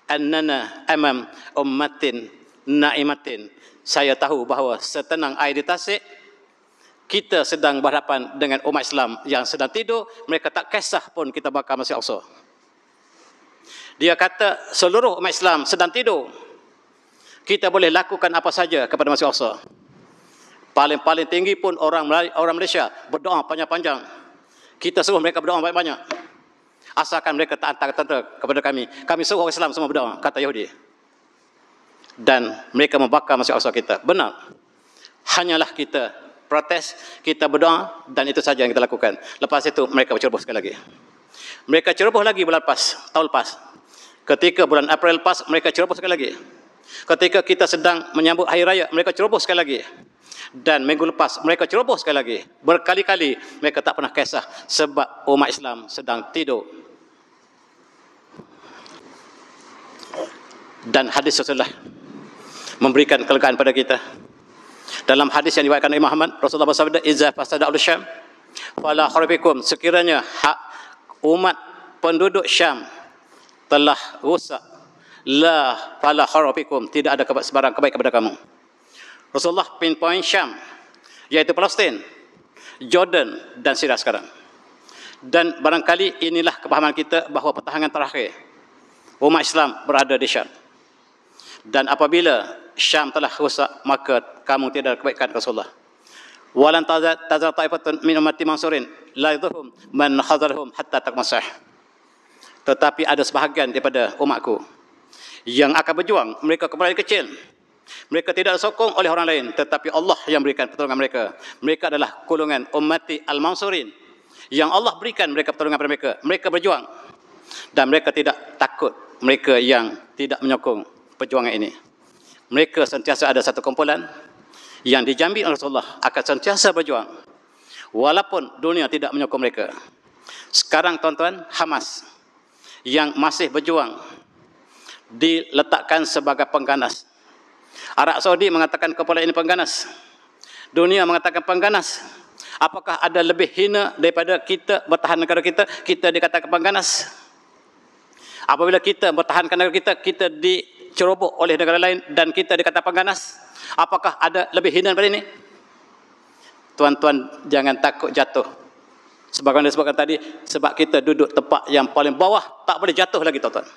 annana amam ummatin naimatin, saya tahu bahawa setenang air di tasik, kita sedang berhadapan dengan umat Islam yang sedang tidur. Mereka tak kisah pun kita bakar Masjid Aqsa. Dia kata seluruh umat Islam sedang tidur, kita boleh lakukan apa saja kepada Masjid Aqsa. Paling tinggi pun orang Malaysia berdoa panjang-panjang. Kita suruh mereka berdoa banyak-banyak. Asalkan mereka tak hantar tentera kepada kami. Kami suruh orang Islam semua berdoa, kata Yahudi. Dan mereka membakar Masjid Aqsa kita. Benar. Hanyalah kita protes, kita berdoa, dan itu saja yang kita lakukan. Lepas itu mereka berceroboh sekali lagi. Mereka ceroboh lagi bulan lepas, tahun lepas. Ketika bulan April lepas, mereka ceroboh sekali lagi. Ketika kita sedang menyambut hari raya, mereka ceroboh sekali lagi. Dan minggu lepas mereka ceroboh sekali lagi. Berkali-kali mereka tak pernah kisah, sebab umat Islam sedang tidur. Dan hadis Rasulullah memberikan kelegaan pada kita. Dalam hadis yang diriwayatkan oleh Muhammad, Rasulullah bersabda, "Iza fasada al-Syam fala kharabikum." Sekiranya hak umat penduduk Syam telah rusak, la fala kharabikum, tidak ada sebarang kebaikan kepada kamu. Rasulullah pinpoint Syam, iaitu Palestin, Jordan dan Syria sekarang. Dan barangkali inilah kepahaman kita bahawa pertahanan terakhir umat Islam berada di Syam. Dan apabila Syam telah rusak, maka kamu tidak ada kebaikan, Rasulullah. Walan tazal taifatun min ummati mansurin la yadhurhum man khadharhum hatta takmasah. Tetapi ada sebahagian daripada umatku yang akan berjuang. Mereka kembali kecil. Mereka tidak disokong oleh orang lain, tetapi Allah yang berikan pertolongan mereka. Mereka adalah golongan ummati al-mansurin yang Allah berikan mereka pertolongan kepada mereka. Mereka berjuang dan mereka tidak takut mereka yang tidak menyokong perjuangan ini. Mereka sentiasa ada satu kumpulan yang dijamin oleh Rasulullah akan sentiasa berjuang walaupun dunia tidak menyokong mereka. Sekarang tuan-tuan, Hamas yang masih berjuang diletakkan sebagai pengganas. Arab Saudi mengatakan kepala ini pengganas. Dunia mengatakan pengganas. Apakah ada lebih hina daripada kita bertahan negara kita, kita dikatakan pengganas? Apabila kita bertahankan negara kita, kita dicerobok oleh negara lain dan kita dikatakan pengganas. Apakah ada lebih hina daripada ini? Tuan-tuan jangan takut jatuh. Sebagaimana disebutkan tadi, sebab kita duduk tempat yang paling bawah, tak boleh jatuh lagi tuan-tuan.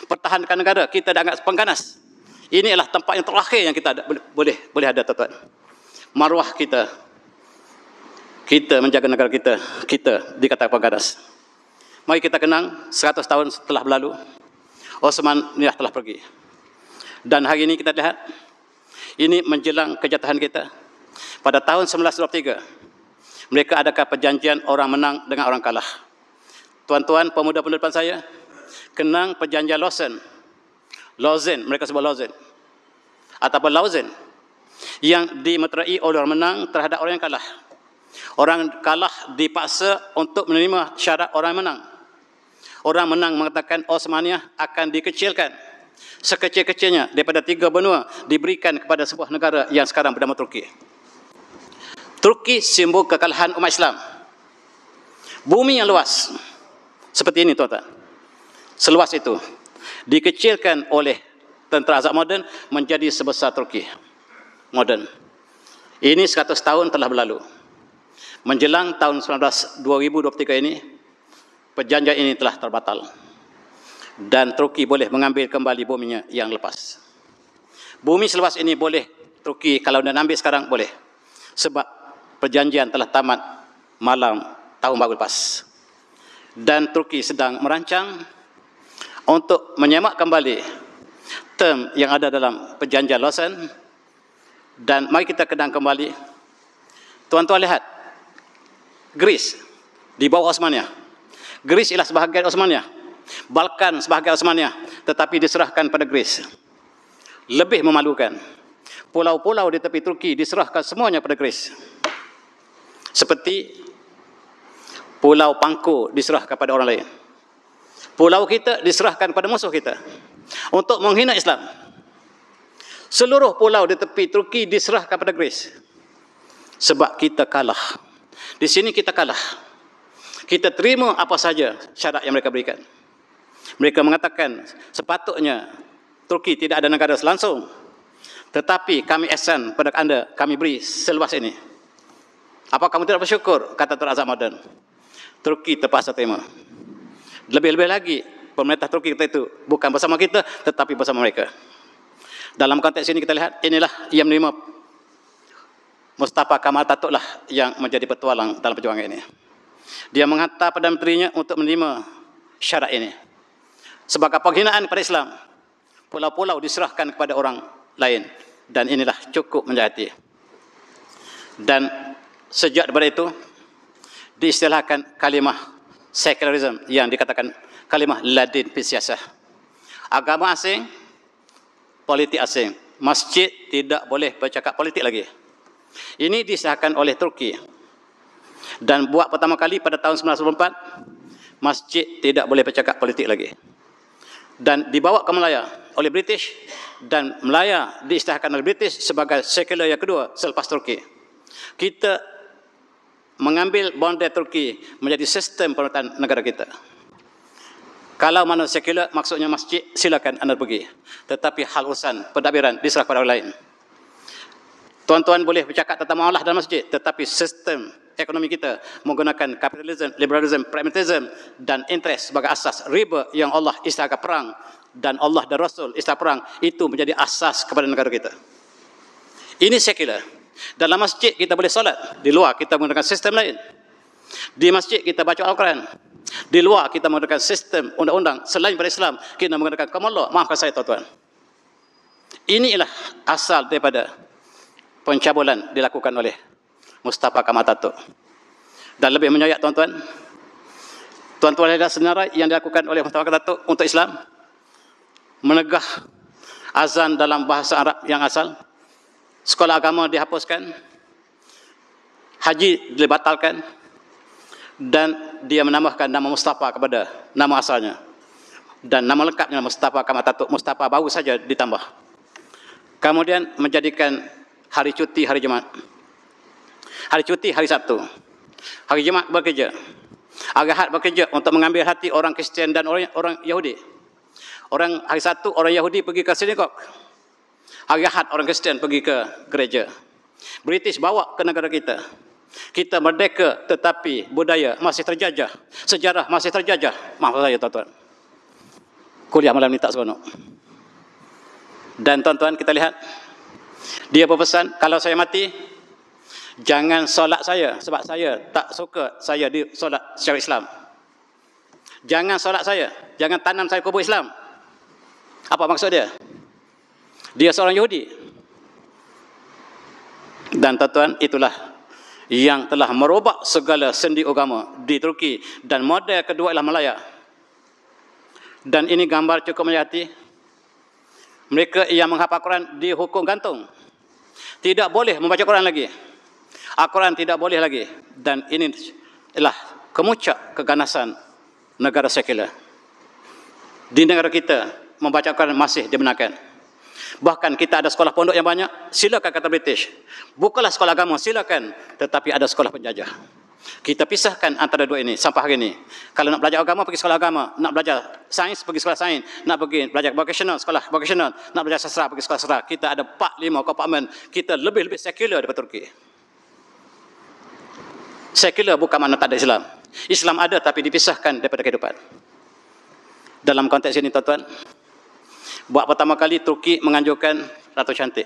Pertahankan negara, kita dah anggap pengganas. Inilah tempat yang terakhir yang kita ada, boleh ada tuan-tuan. Maruah kita menjaga negara kita dikatakan pengganas. Mari kita kenang 100 tahun setelah berlalu, Osmania telah pergi. Dan hari ini kita lihat, ini menjelang kejatuhan kita. Pada tahun 1923, mereka adakan perjanjian orang menang dengan orang kalah. Tuan-tuan, pemuda-pemuda depan saya, kenang perjanjian Lausanne, mereka sebut Lausanne, ataupun Lausanne, yang dimeterai oleh orang menang terhadap orang yang kalah. Orang kalah dipaksa untuk menerima syarat orang menang. Orang menang mengatakan Osmania akan dikecilkan sekecil-kecilnya daripada 3 benua diberikan kepada sebuah negara yang sekarang bernama Turki. Turki simbol kekalahan umat Islam. Bumi yang luas seperti ini tuan-tuan, seluas itu dikecilkan oleh tentera Azab moden menjadi sebesar Turki moden. Ini 100 tahun telah berlalu. Menjelang tahun 2023 ini, perjanjian ini telah terbatal. Dan Turki boleh mengambil kembali buminya yang lepas. Bumi seluas ini boleh Turki, kalau nak ambil sekarang boleh. Sebab perjanjian telah tamat malam tahun baru lepas. Dan Turki sedang merancang untuk menyemak kembali term yang ada dalam perjanjian Lausanne. Dan mari kita kenang kembali. Tuan-tuan lihat, Greece di bawah Osmania. Greece ialah sebahagian Osmania. Balkan sebahagian Osmania, tetapi diserahkan pada Greece. Lebih memalukan, pulau-pulau di tepi Turki diserahkan semuanya pada Greece. Seperti Pulau Pangko diserahkan pada orang lain. Pulau kita diserahkan pada musuh kita untuk menghina Islam. Seluruh pulau di tepi Turki diserahkan pada Greece. Sebab kita kalah. Di sini kita kalah. Kita terima apa saja syarat yang mereka berikan. Mereka mengatakan sepatutnya Turki tidak ada negara langsung. Tetapi kami ihsan pada anda, kami beri seluas ini. Apa kamu tidak bersyukur? Kata Tentera Azab moden. Turki terpaksa terima. Lebih-lebih lagi, pemerintah Turki kita itu bukan bersama kita, tetapi bersama mereka. Dalam konteks ini kita lihat, inilah yang menerima Mustafa Kamal Ataturk lah yang menjadi petualang dalam perjuangan ini. Dia menghantar Perdana Menterinya untuk menerima syarat ini. Sebagai penghinaan pada Islam, pulau-pulau diserahkan kepada orang lain. Dan inilah cukup menjahati. Dan sejak daripada itu, diistilahkan kalimah secularism yang dikatakan kalimah ladin fisiasah. Agama asing, politik asing. Masjid tidak boleh bercakap politik lagi. Ini disahkan oleh Turki. Dan buat pertama kali pada tahun 1994, masjid tidak boleh bercakap politik lagi. Dan dibawa ke Melaya oleh British, dan Melaya diistilahkan oleh British sebagai sekular yang kedua selepas Turki. Kita mengambil bondet Turki menjadi sistem pemerintahan negara kita. Kalau mana sekular, maksudnya masjid, silakan anda pergi. Tetapi hal urusan pentadbiran diserah kepada orang lain. Tuan-tuan boleh bercakap tentang muamalah dalam masjid, tetapi sistem ekonomi kita menggunakan kapitalisme, liberalisme, pragmatisme dan interest sebagai asas. Riba yang Allah istilahkan perang dan Allah dan Rasul istilah perang, itu menjadi asas kepada negara kita. Ini sekular. Dalam masjid kita boleh solat, di luar kita menggunakan sistem lain. Di masjid kita baca Al-Quran, di luar kita menggunakan sistem undang-undang. Selain pada Islam, kita menggunakan common law. Maafkan saya tuan-tuan. Inilah asal daripada pencabulan dilakukan oleh Mustafa Kamal Ataturk. Dan lebih menyoyak tuan-tuan, tuan-tuan lihat senarai yang dilakukan oleh Mustafa Kamal Ataturk untuk Islam. Menegah azan dalam bahasa Arab yang asal. Sekolah agama dihapuskan, haji dibatalkan, dan dia menambahkan nama Mustafa kepada nama asalnya. dan nama lengkapnya Mustafa Kamal Atatürk, Mustafa baru saja ditambah. Kemudian menjadikan hari cuti hari Jumaat, hari cuti hari Sabtu, hari Jumaat bekerja, hari Ahad bekerja untuk mengambil hati orang Kristian dan orang Yahudi. Hari Sabtu orang Yahudi pergi ke sinagog, hari Ahad orang Kristian pergi ke gereja. British bawa ke negara kita. Kita merdeka tetapi budaya masih terjajah, sejarah masih terjajah. Maaf saya tuan-tuan, kuliah malam ni tak seronok. Dan tuan-tuan kita lihat, dia berpesan, kalau saya mati, jangan solat saya, sebab saya tak suka saya disolat secara Islam. Jangan solat saya, jangan tanam saya kubur Islam. Apa maksud dia? Dia seorang Yahudi. Dan tuan-tuan, itulah yang telah merubah segala sendi agama di Turki, dan model kedua ialah Malaya. Dan ini gambar cukup menyakiti. Mereka yang menghafal Quran dihukum gantung. Tidak boleh membaca Quran lagi. Al-Quran tidak boleh lagi. Dan ini ialah kemuncak keganasan negara sekular. Di negara kita, membaca Quran masih dibenarkan. Bahkan kita ada sekolah pondok yang banyak, silakan kata British. Bukanlah sekolah agama, silakan. Tetapi ada sekolah penjajah. Kita pisahkan antara dua ini sampai hari ini. Kalau nak belajar agama, pergi sekolah agama. Nak belajar sains, pergi sekolah sains. Nak pergi belajar vocational, sekolah vocational. Nak belajar sastra, pergi sekolah sastra. Kita ada 4-5 kompartmen. Kita lebih-lebih sekular daripada Turki. Sekular bukan makna tak ada Islam. Islam ada tapi dipisahkan daripada kehidupan. Dalam konteks ini tuan-tuan, buat pertama kali Turki menganjurkan Ratu Cantik.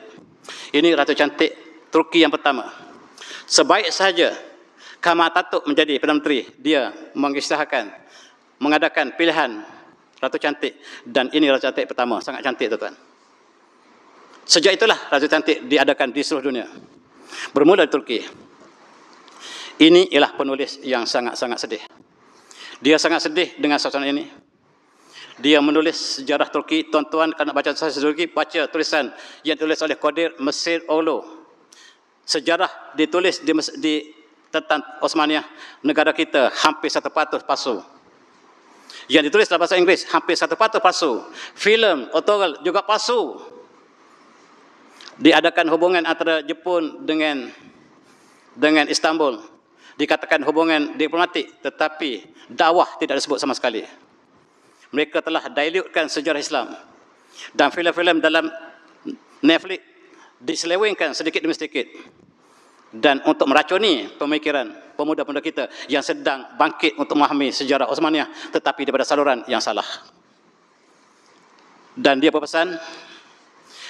Ini Ratu Cantik Turki yang pertama. Sebaik sahaja Kamal Atatürk menjadi Perdana Menteri, dia mengisytiharkan mengadakan pilihan Ratu Cantik, dan ini Ratu Cantik pertama, sangat cantik tuan-tuan. Sejak itulah Ratu Cantik diadakan di seluruh dunia. Bermula di Turki. Ini ialah penulis yang sangat-sangat sedih. Dia sangat sedih dengan suasana ini. Dia menulis sejarah Turki. Tuan-tuan kalau nak baca sejarah Turki, baca tulisan yang ditulis oleh Qadir Mesir Oğlu. Sejarah ditulis di tentang Osmaniyah, negara kita hampir 100% palsu. Yang ditulis dalam bahasa Inggeris hampir 100% palsu. Filem, otoral juga palsu. Diadakan hubungan antara Jepun dengan Istanbul. Dikatakan hubungan diplomatik, tetapi dakwah tidak disebut sama sekali. Mereka telah dilutekan sejarah Islam. Dan filem-filem dalam Netflix diselewengkan sedikit demi sedikit. Dan untuk meracuni pemikiran pemuda-pemuda kita yang sedang bangkit untuk memahami sejarah Osmaniyah, tetapi daripada saluran yang salah. Dan dia berpesan,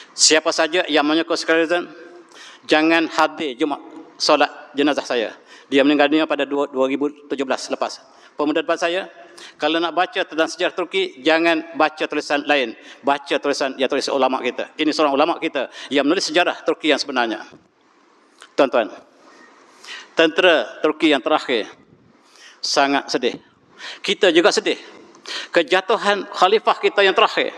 siapa saja yang menyokong sekularisme, jangan hadir Jumaat solat jenazah saya. Dia meninggal dunia pada 2017 lepas. Pemuda depan saya, kalau nak baca tentang sejarah Turki, jangan baca tulisan lain. Baca tulisan yang tulis ulama kita. Ini seorang ulama kita yang menulis sejarah Turki yang sebenarnya. Tuan-tuan, tentera Turki yang terakhir sangat sedih. Kita juga sedih. Kejatuhan khalifah kita yang terakhir.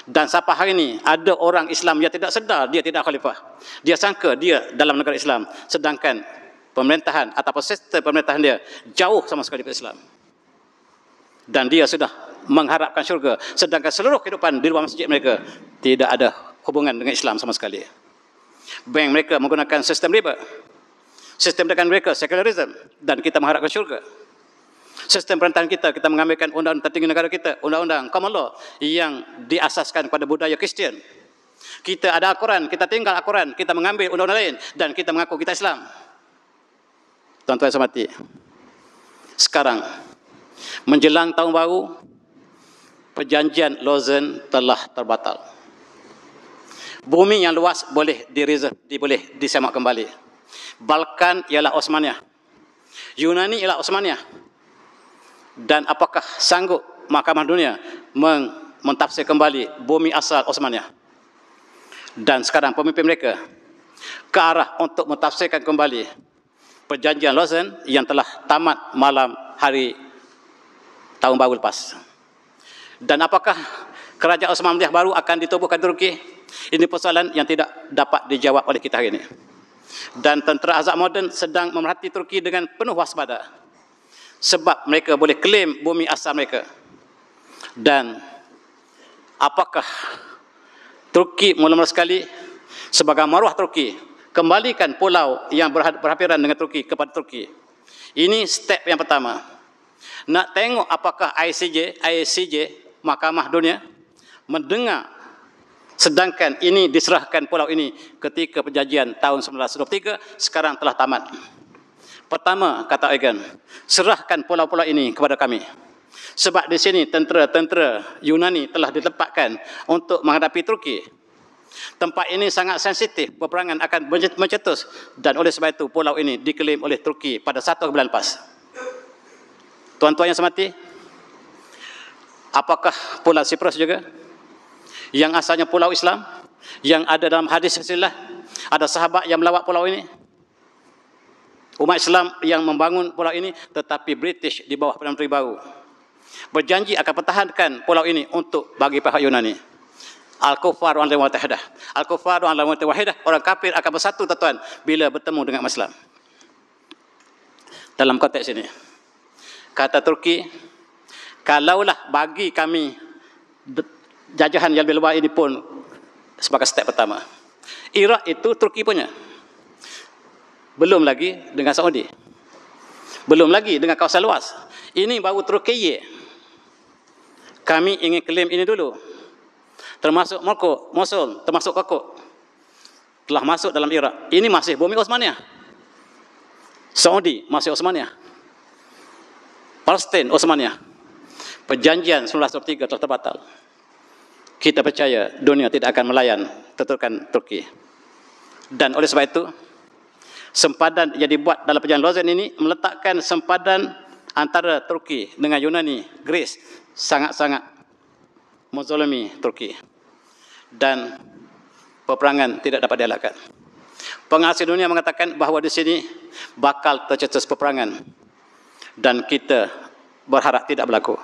Dan sampai hari ini ada orang Islam yang tidak sedar dia tidak khalifah. Dia sangka dia dalam negara Islam, sedangkan pemerintahan ataupun sistem pemerintahan dia jauh sama sekali dari Islam. Dan dia sudah mengharapkan syurga, sedangkan seluruh kehidupan di luar masjid mereka tidak ada hubungan dengan Islam sama sekali. Bank mereka menggunakan sistem riba. Sistem dagang mereka sekularisme, dan kita mengharapkan syurga. Sistem pemerintahan kita mengambilkan undang-undang tertinggi negara kita, undang-undang common law yang diasaskan pada budaya Kristian. Kita ada Al-Quran, kita tinggal Al-Quran, kita mengambil undang-undang lain dan kita mengaku kita Islam. Tuan-tuan yang saya hormati, sekarang menjelang tahun baru, perjanjian Lausanne telah terbatal. Bumi yang luas boleh disemak kembali. Balkan ialah Osmaniyah. Yunani ialah Osmaniyah. Dan apakah sanggup Mahkamah Dunia mentafsir kembali bumi asal Osmaniyah? Dan sekarang pemimpin mereka ke arah untuk mentafsirkan kembali perjanjian Lausanne yang telah tamat malam hari tahun baru lepas. Dan apakah kerajaan Osmaniyah baru akan ditubuhkan Turki? Ini persoalan yang tidak dapat dijawab oleh kita hari ini. Dan tentera Azad moden sedang memerhati Turki dengan penuh waspada. Sebab mereka boleh klaim bumi asal mereka. Dan apakah Turki mula-mula sekali sebagai maruah Turki kembalikan pulau yang berhampiran dengan Turki kepada Turki. Ini step yang pertama. Nak tengok apakah ICJ, Mahkamah Dunia, mendengar sedangkan ini diserahkan pulau ini ketika perjanjian tahun 1923, sekarang telah tamat. Pertama, kata Egan, serahkan pulau-pulau ini kepada kami. Sebab di sini tentera-tentera Yunani telah ditempatkan untuk menghadapi Turki. Tempat ini sangat sensitif, peperangan akan mencetus, dan oleh sebab itu pulau ini diklaim oleh Turki pada 1 bulan lepas. Tuan-tuan yang semati, apakah pulau Cyprus juga yang asalnya pulau Islam, yang ada dalam hadis silsilah, ada sahabat yang melawat pulau ini, umat Islam yang membangun pulau ini, tetapi British di bawah Perdana Menteri baru berjanji akan pertahankan pulau ini untuk bagi pihak Yunani. Al-Kufar wa al-Wahidah. Al-Kufar wa al-Wahidah, orang kafir akan bersatu, tuan-tuan, bila bertemu dengan Islam. Dalam konteks ini, kata Turki, kalaulah bagi kami jajahan yang lebih luas ini pun sebagai step pertama. Iraq itu Turki punya. Belum lagi dengan Saudi. Belum lagi dengan kawasan luas. Ini baru Turki. Kami ingin klaim ini dulu. Termasuk Mosul, termasuk Kirkuk. Telah masuk dalam Iraq. Ini masih bumi Osmaniyah. Saudi masih Osmaniyah. Palestin Osmaniyah. Perjanjian 1923 telah terbatal. Kita percaya dunia tidak akan melayan keturunan Turki. Dan oleh sebab itu, sempadan yang dibuat dalam perjanjian Lausanne ini meletakkan sempadan antara Turki dengan Yunani, Greece, sangat-sangat menzalimi Turki. Dan peperangan tidak dapat dielakkan. Pengasas dunia mengatakan bahawa di sini bakal tercetus peperangan. Dan kita berharap tidak berlaku.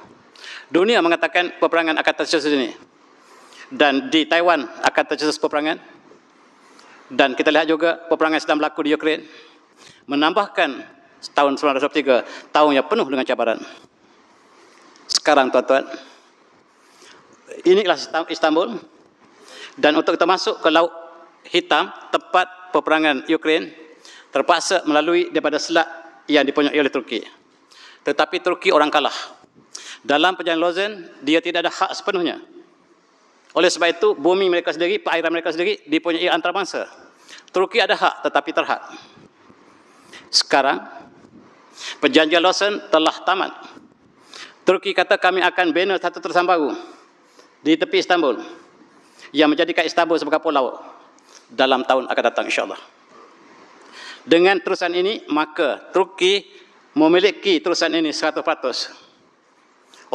Dunia mengatakan peperangan akan tercetus di sini. Dan di Taiwan akan tercetus peperangan. Dan kita lihat juga peperangan sedang berlaku di Ukraine. Menambahkan tahun 1923, tahun yang penuh dengan cabaran. Sekarang tuan-tuan, inilah Istanbul. Dan untuk kita masuk ke Laut Hitam, tempat peperangan Ukraine, terpaksa melalui daripada selat yang dipunyai oleh Turki. Tetapi Turki orang kalah. Dalam perjanjian Lausanne, dia tidak ada hak sepenuhnya. Oleh sebab itu, bumi mereka sendiri, perairan mereka sendiri dipunyai antarabangsa. Turki ada hak, tetapi terhad. Sekarang, perjanjian Lausanne telah tamat. Turki kata kami akan bina satu terusan baru di tepi Istanbul yang menjadikan Istanbul sebagai pulau dalam tahun akan datang, insyaAllah. Dengan terusan ini, maka Turki memiliki terusan ini 100%.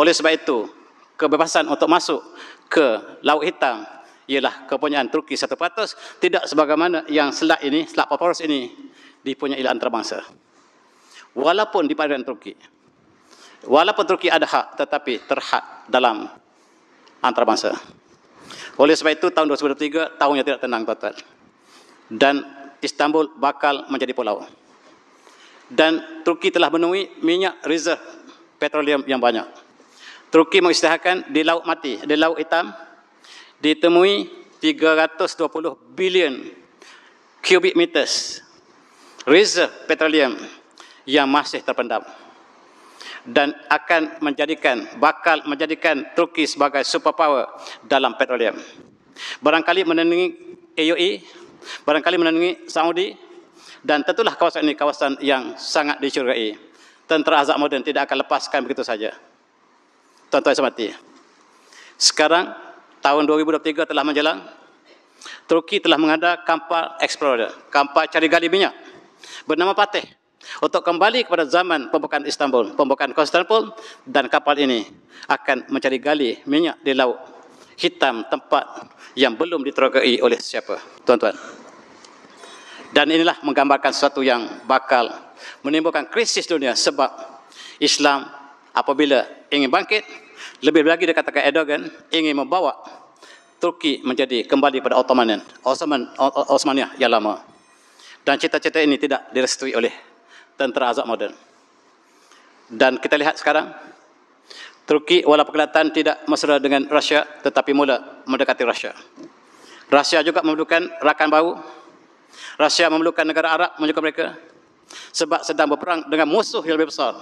Oleh sebab itu, kebebasan untuk masuk ke Laut Hitam ialah kepunyaan Turki 100%, tidak sebagaimana yang selat ini, selat Bosporus ini dipunyai antarabangsa. Walaupun di perairan Turki, walaupun Turki ada hak, tetapi terhad dalam antarabangsa. Oleh sebab itu, tahun 2023 tahun yang tidak tenang, tuan-tuan. Dan Istanbul bakal menjadi pulau. Dan Turki telah menemui minyak reserve petroleum yang banyak. Turki mengisytiharkan di Laut Mati, di Laut Hitam, ditemui 320 bilion cubic meters reserve petroleum yang masih terpendam. Dan akan bakal menjadikan Turki sebagai superpower dalam petroleum. Barangkali menandingi AUE, barangkali menandingi Saudi, dan tentulah kawasan ini kawasan yang sangat dicurigai. Tentera Azab moden tidak akan lepaskan begitu saja. Tuan-tuan semati, sekarang tahun 2023 telah menjelang. Turki telah mengada kapal explorer, kapal cari gali minyak bernama Fatih, untuk kembali kepada zaman pembukaan Istanbul, pembukaan Konstantinopel, dan kapal ini akan mencari gali minyak di Laut Hitam, tempat yang belum diterokai oleh siapa, tuan-tuan. Dan inilah menggambarkan sesuatu yang bakal menimbulkan krisis dunia, sebab Islam apabila ingin bangkit, lebih lagi dia katakan Erdogan ingin membawa Turki menjadi kembali pada Osmaniyah yang lama. Dan cita-cita ini tidak direstui oleh tentera Azab moden. Dan kita lihat sekarang, Turki walaupun kelihatan tidak mesra dengan Rusia, tetapi mula mendekati Rusia. Rusia juga memerlukan rakan baru. Rusia memerlukan negara Arab menyokong mereka sebab sedang berperang dengan musuh yang lebih besar,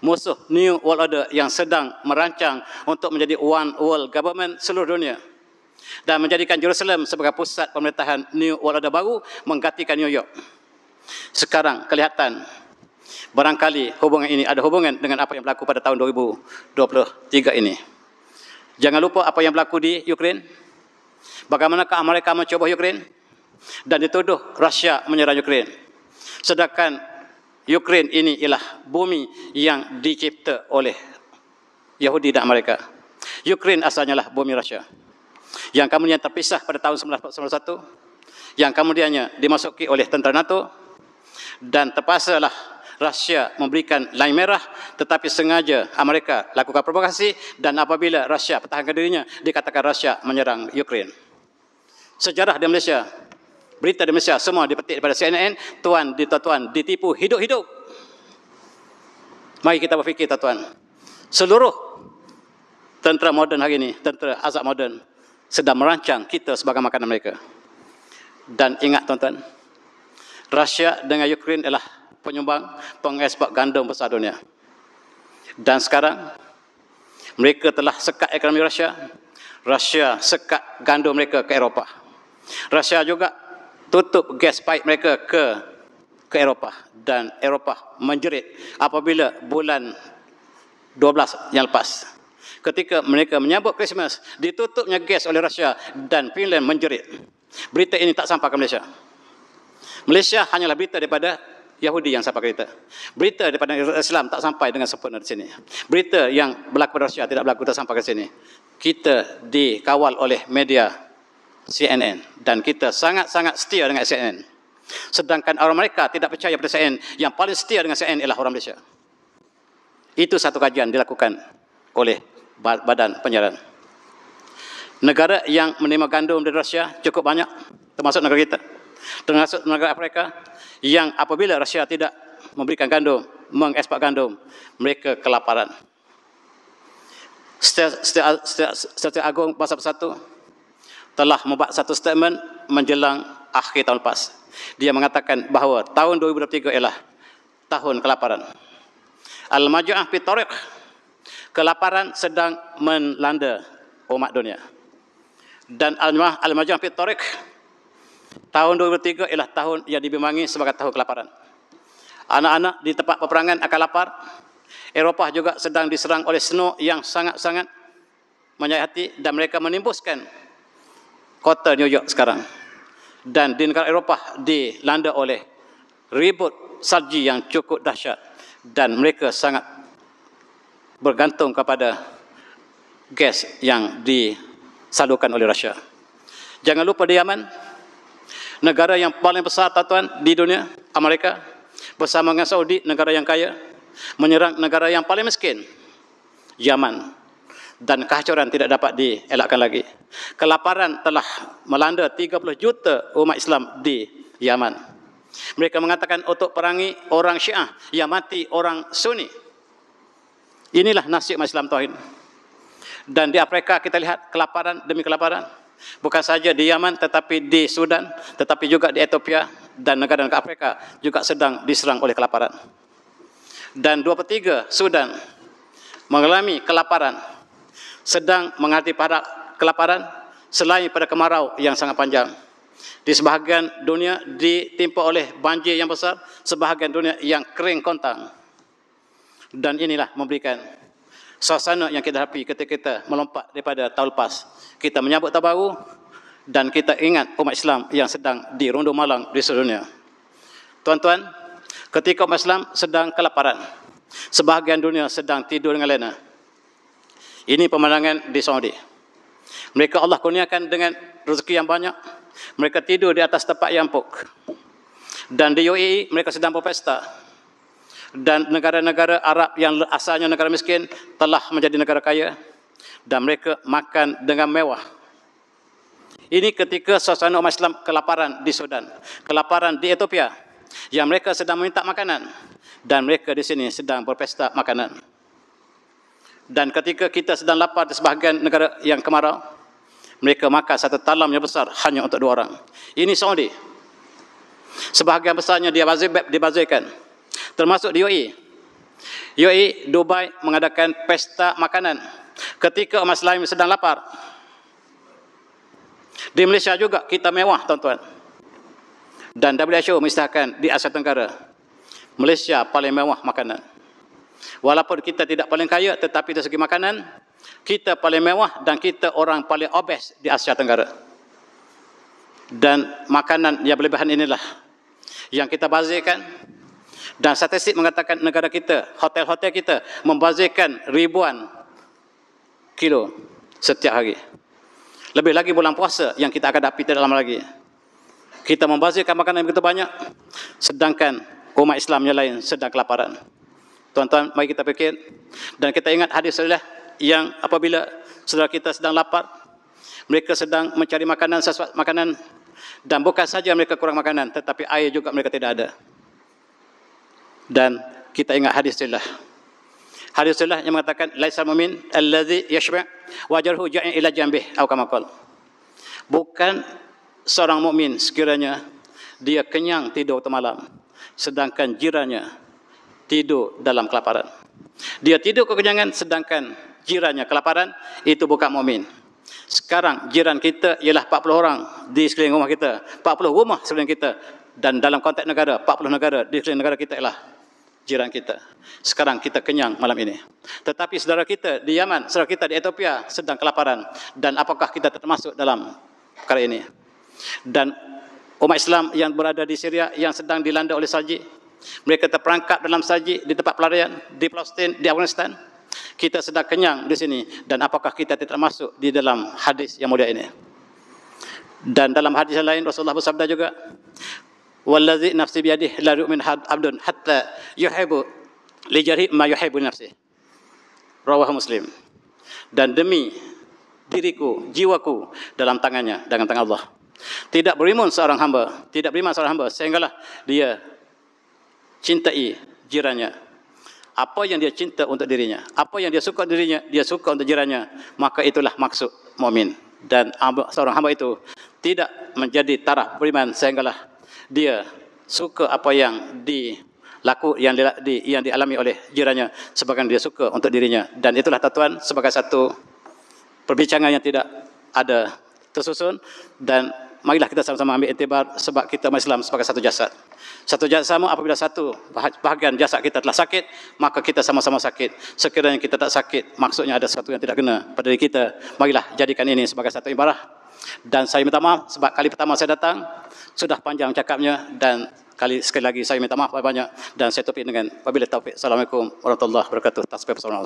musuh New World Order yang sedang merancang untuk menjadi One World Government seluruh dunia dan menjadikan Jerusalem sebagai pusat pemerintahan New World Order baru menggantikan New York. Sekarang kelihatan barangkali hubungan ini ada hubungan dengan apa yang berlaku pada tahun 2023 ini. Jangan lupa apa yang berlaku di Ukraine. Bagaimanakah Amerika mencoba Ukraine dan dituduh Rusia menyerang Ukraine. Sedangkan Ukraine ini ialah bumi yang dicipta oleh Yahudi dan Amerika. Ukraine asalnya lah bumi Rusia, yang kemudian terpisah pada tahun 1991, yang kemudiannya dimasuki oleh tentera NATO, dan terpaksalah Rusia memberikan lain merah, tetapi sengaja Amerika lakukan provokasi, dan apabila Rusia pertahankan dirinya, dikatakan Rusia menyerang Ukraine. Sejarah di Malaysia, berita di Malaysia semua dipetik daripada CNN. Tuan-tuan ditipu hidup-hidup. Mari kita berfikir, tuan-tuan. Seluruh tentera moden hari ini, tentera Azad moden, sedang merancang kita sebagai makanan mereka. Dan ingat, tuan-tuan, Rusia dengan Ukraine adalah penyumbang pengekspor gandum besar dunia. Dan sekarang mereka telah sekat ekonomi Rusia. Rusia sekat gandum mereka ke Eropah. Rusia juga tutup gas pipe mereka ke Eropah, dan Eropah menjerit apabila bulan 12 yang lepas, ketika mereka menyambut Christmas, ditutupnya gas oleh Rusia dan Finland menjerit. Berita ini tak sampai ke Malaysia. Malaysia hanyalah berita daripada Yahudi yang sampai ke kita. Berita daripada Islam tak sampai dengan sempurna di sini. Berita yang berlaku pada Rusia tidak berlaku, tak sampai ke sini. Kita dikawal oleh media CNN dan kita sangat-sangat setia dengan CNN. Sedangkan orang mereka tidak percaya pada CNN. Yang paling setia dengan CNN ialah orang Malaysia. Itu satu kajian dilakukan oleh Badan Penyiaran. Negara yang menerima gandum dari Rusia cukup banyak, termasuk negara kita, termasuk negara Afrika, yang apabila Rusia tidak memberikan gandum, mengekspor gandum, mereka kelaparan. Setiausaha Agung Bangsa Bersatu telah membuat satu statement menjelang akhir tahun lepas. Dia mengatakan bahawa tahun 2023 ialah tahun kelaparan. Al-Maju'ah fi Tariq, kelaparan sedang melanda umat dunia. Dan Al-Maju'ah fi Tariq, tahun 2023 ialah tahun yang dibimbingi sebagai tahun kelaparan. Anak-anak di tempat peperangan akan lapar. Eropah juga sedang diserang oleh snow yang sangat-sangat menyayat, dan mereka menimbuskan kota New York sekarang. Dan di negara Eropah dilanda oleh ribut salji yang cukup dahsyat, dan mereka sangat bergantung kepada gas yang disalurkan oleh Rusia. Jangan lupa di Yaman, negara yang paling besar, tuan-tuan, di dunia, Amerika, bersama dengan Saudi, negara yang kaya, menyerang negara yang paling miskin, Yaman. Dan kehancuran tidak dapat dielakkan lagi. Kelaparan telah melanda 30 juta umat Islam di Yaman. Mereka mengatakan untuk perangi orang Syiah, yang mati orang Sunni. Inilah nasib umat Islam tauhid. Dan di Afrika kita lihat kelaparan demi kelaparan. Bukan saja di Yaman, tetapi di Sudan, tetapi juga di Ethiopia, dan negara-negara Afrika juga sedang diserang oleh kelaparan. Dan 2/3 Sudan mengalami kelaparan, sedang menghadapi pada kelaparan selain pada kemarau yang sangat panjang. Di sebahagian dunia ditimpa oleh banjir yang besar, sebahagian dunia yang kering kontang. Dan inilah memberikan suasana yang kita hadapi ketika kita melompat daripada tahun lepas. Kita menyambut tahun baru dan kita ingat umat Islam yang sedang dirundung malang di seluruh dunia. Tuan-tuan, ketika umat Islam sedang kelaparan, sebahagian dunia sedang tidur dengan lena. Ini pemandangan di Saudi. Mereka Allah kurniakan dengan rezeki yang banyak. Mereka tidur di atas tempat yang empuk. Dan di UAE mereka sedang berpesta. Dan negara-negara Arab yang asalnya negara miskin telah menjadi negara kaya. Dan mereka makan dengan mewah. Ini ketika suasana umat Islam kelaparan di Sudan, kelaparan di Ethiopia, yang mereka sedang meminta makanan. Dan mereka di sini sedang berpesta makanan. Dan ketika kita sedang lapar di sebahagian negara yang kemarau, mereka makan satu talam yang besar hanya untuk 2 orang. Ini Saudi. Sebahagian besarnya dibazirkan. Termasuk di UAE. UAE, Dubai mengadakan pesta makanan ketika umat Islam sedang lapar. Di Malaysia juga kita mewah, tuan-tuan. Dan WHO mengisahkan di Asia Tenggara, Malaysia paling mewah makanan. Walaupun kita tidak paling kaya, tetapi dari segi makanan, kita paling mewah dan kita orang paling obes di Asia Tenggara. Dan makanan yang berlebihan inilah yang kita bazirkan. Dan statistik mengatakan negara kita, hotel-hotel kita membazirkan ribuan kilo setiap hari. Lebih lagi bulan puasa yang kita akan hadapi tidak lama lagi. Kita membazirkan makanan yang begitu banyak, sedangkan umat Islam yang lain sedang kelaparan. Tuan-tuan, mari kita fikir dan kita ingat hadis Rasulullah yang apabila saudara kita sedang lapar, mereka sedang mencari makanan, sesuatu makanan, dan bukan saja mereka kurang makanan, tetapi air juga mereka tidak ada. Dan kita ingat hadis Rasulullah. Hadis Rasulullah yang mengatakan laisal mu'min allazi yashba' wajruhu ja'in ila janbih atau kama qala. Bukan seorang mukmin sekiranya dia kenyang tidur waktu malam, sedangkan jirannya tidur dalam kelaparan. Dia tidur kekenyangan sedangkan jirannya kelaparan, itu bukan mukmin. Sekarang jiran kita ialah 40 orang di sekeliling rumah kita, 40 rumah sekeliling kita, dan dalam konteks negara 40 negara di sekeliling negara kita ialah jiran kita. Sekarang kita kenyang malam ini. Tetapi saudara kita di Yaman, saudara kita di Ethiopia sedang kelaparan, dan apakah kita termasuk dalam perkara ini? Dan umat Islam yang berada di Syria yang sedang dilanda oleh salji, mereka terperangkap dalam salji di tempat pelarian di Palestin, di Afghanistan. Kita sedang kenyang di sini, dan apakah kita tidak masuk di dalam hadis yang mulia ini? Dan dalam hadis yang lain Rasulullah bersabda juga, wallazi nafsi biyadihi la yu'min abdun hatta yuhibbu li jarihi ma yuhibbu nafsi. Rawahu Muslim. Dan demi diriku, jiwaku dalam tangannya, dengan tangan Allah. Tidak beriman seorang hamba, sehinggalah dia cintai jirannya. Apa yang dia cinta untuk dirinya, apa yang dia suka dirinya, dia suka untuk jirannya, maka itulah maksud mukmin. Dan seorang hamba itu tidak menjadi taraf beriman sehinggalah dia suka apa yang yang dialami oleh jirannya sebagaimana dia suka untuk dirinya. Dan itulah tuan sebagai satu perbincangan yang tidak ada tersusun, dan marilah kita sama-sama ambil iktibar sebab kita Islam sebagai satu jasad. Satu jasad sama, apabila satu bahagian jasad kita telah sakit, maka kita sama-sama sakit. Sekiranya kita tak sakit, maksudnya ada sesuatu yang tidak kena pada diri kita. Marilah jadikan ini sebagai satu ibadah. Dan saya minta maaf sebab kali pertama saya datang sudah panjang cakapnya, dan sekali lagi saya minta maaf banyak, dan saya tutup dengan wabillahi taufik. Assalamualaikum warahmatullahi wabarakatuh. Tasbih bersama.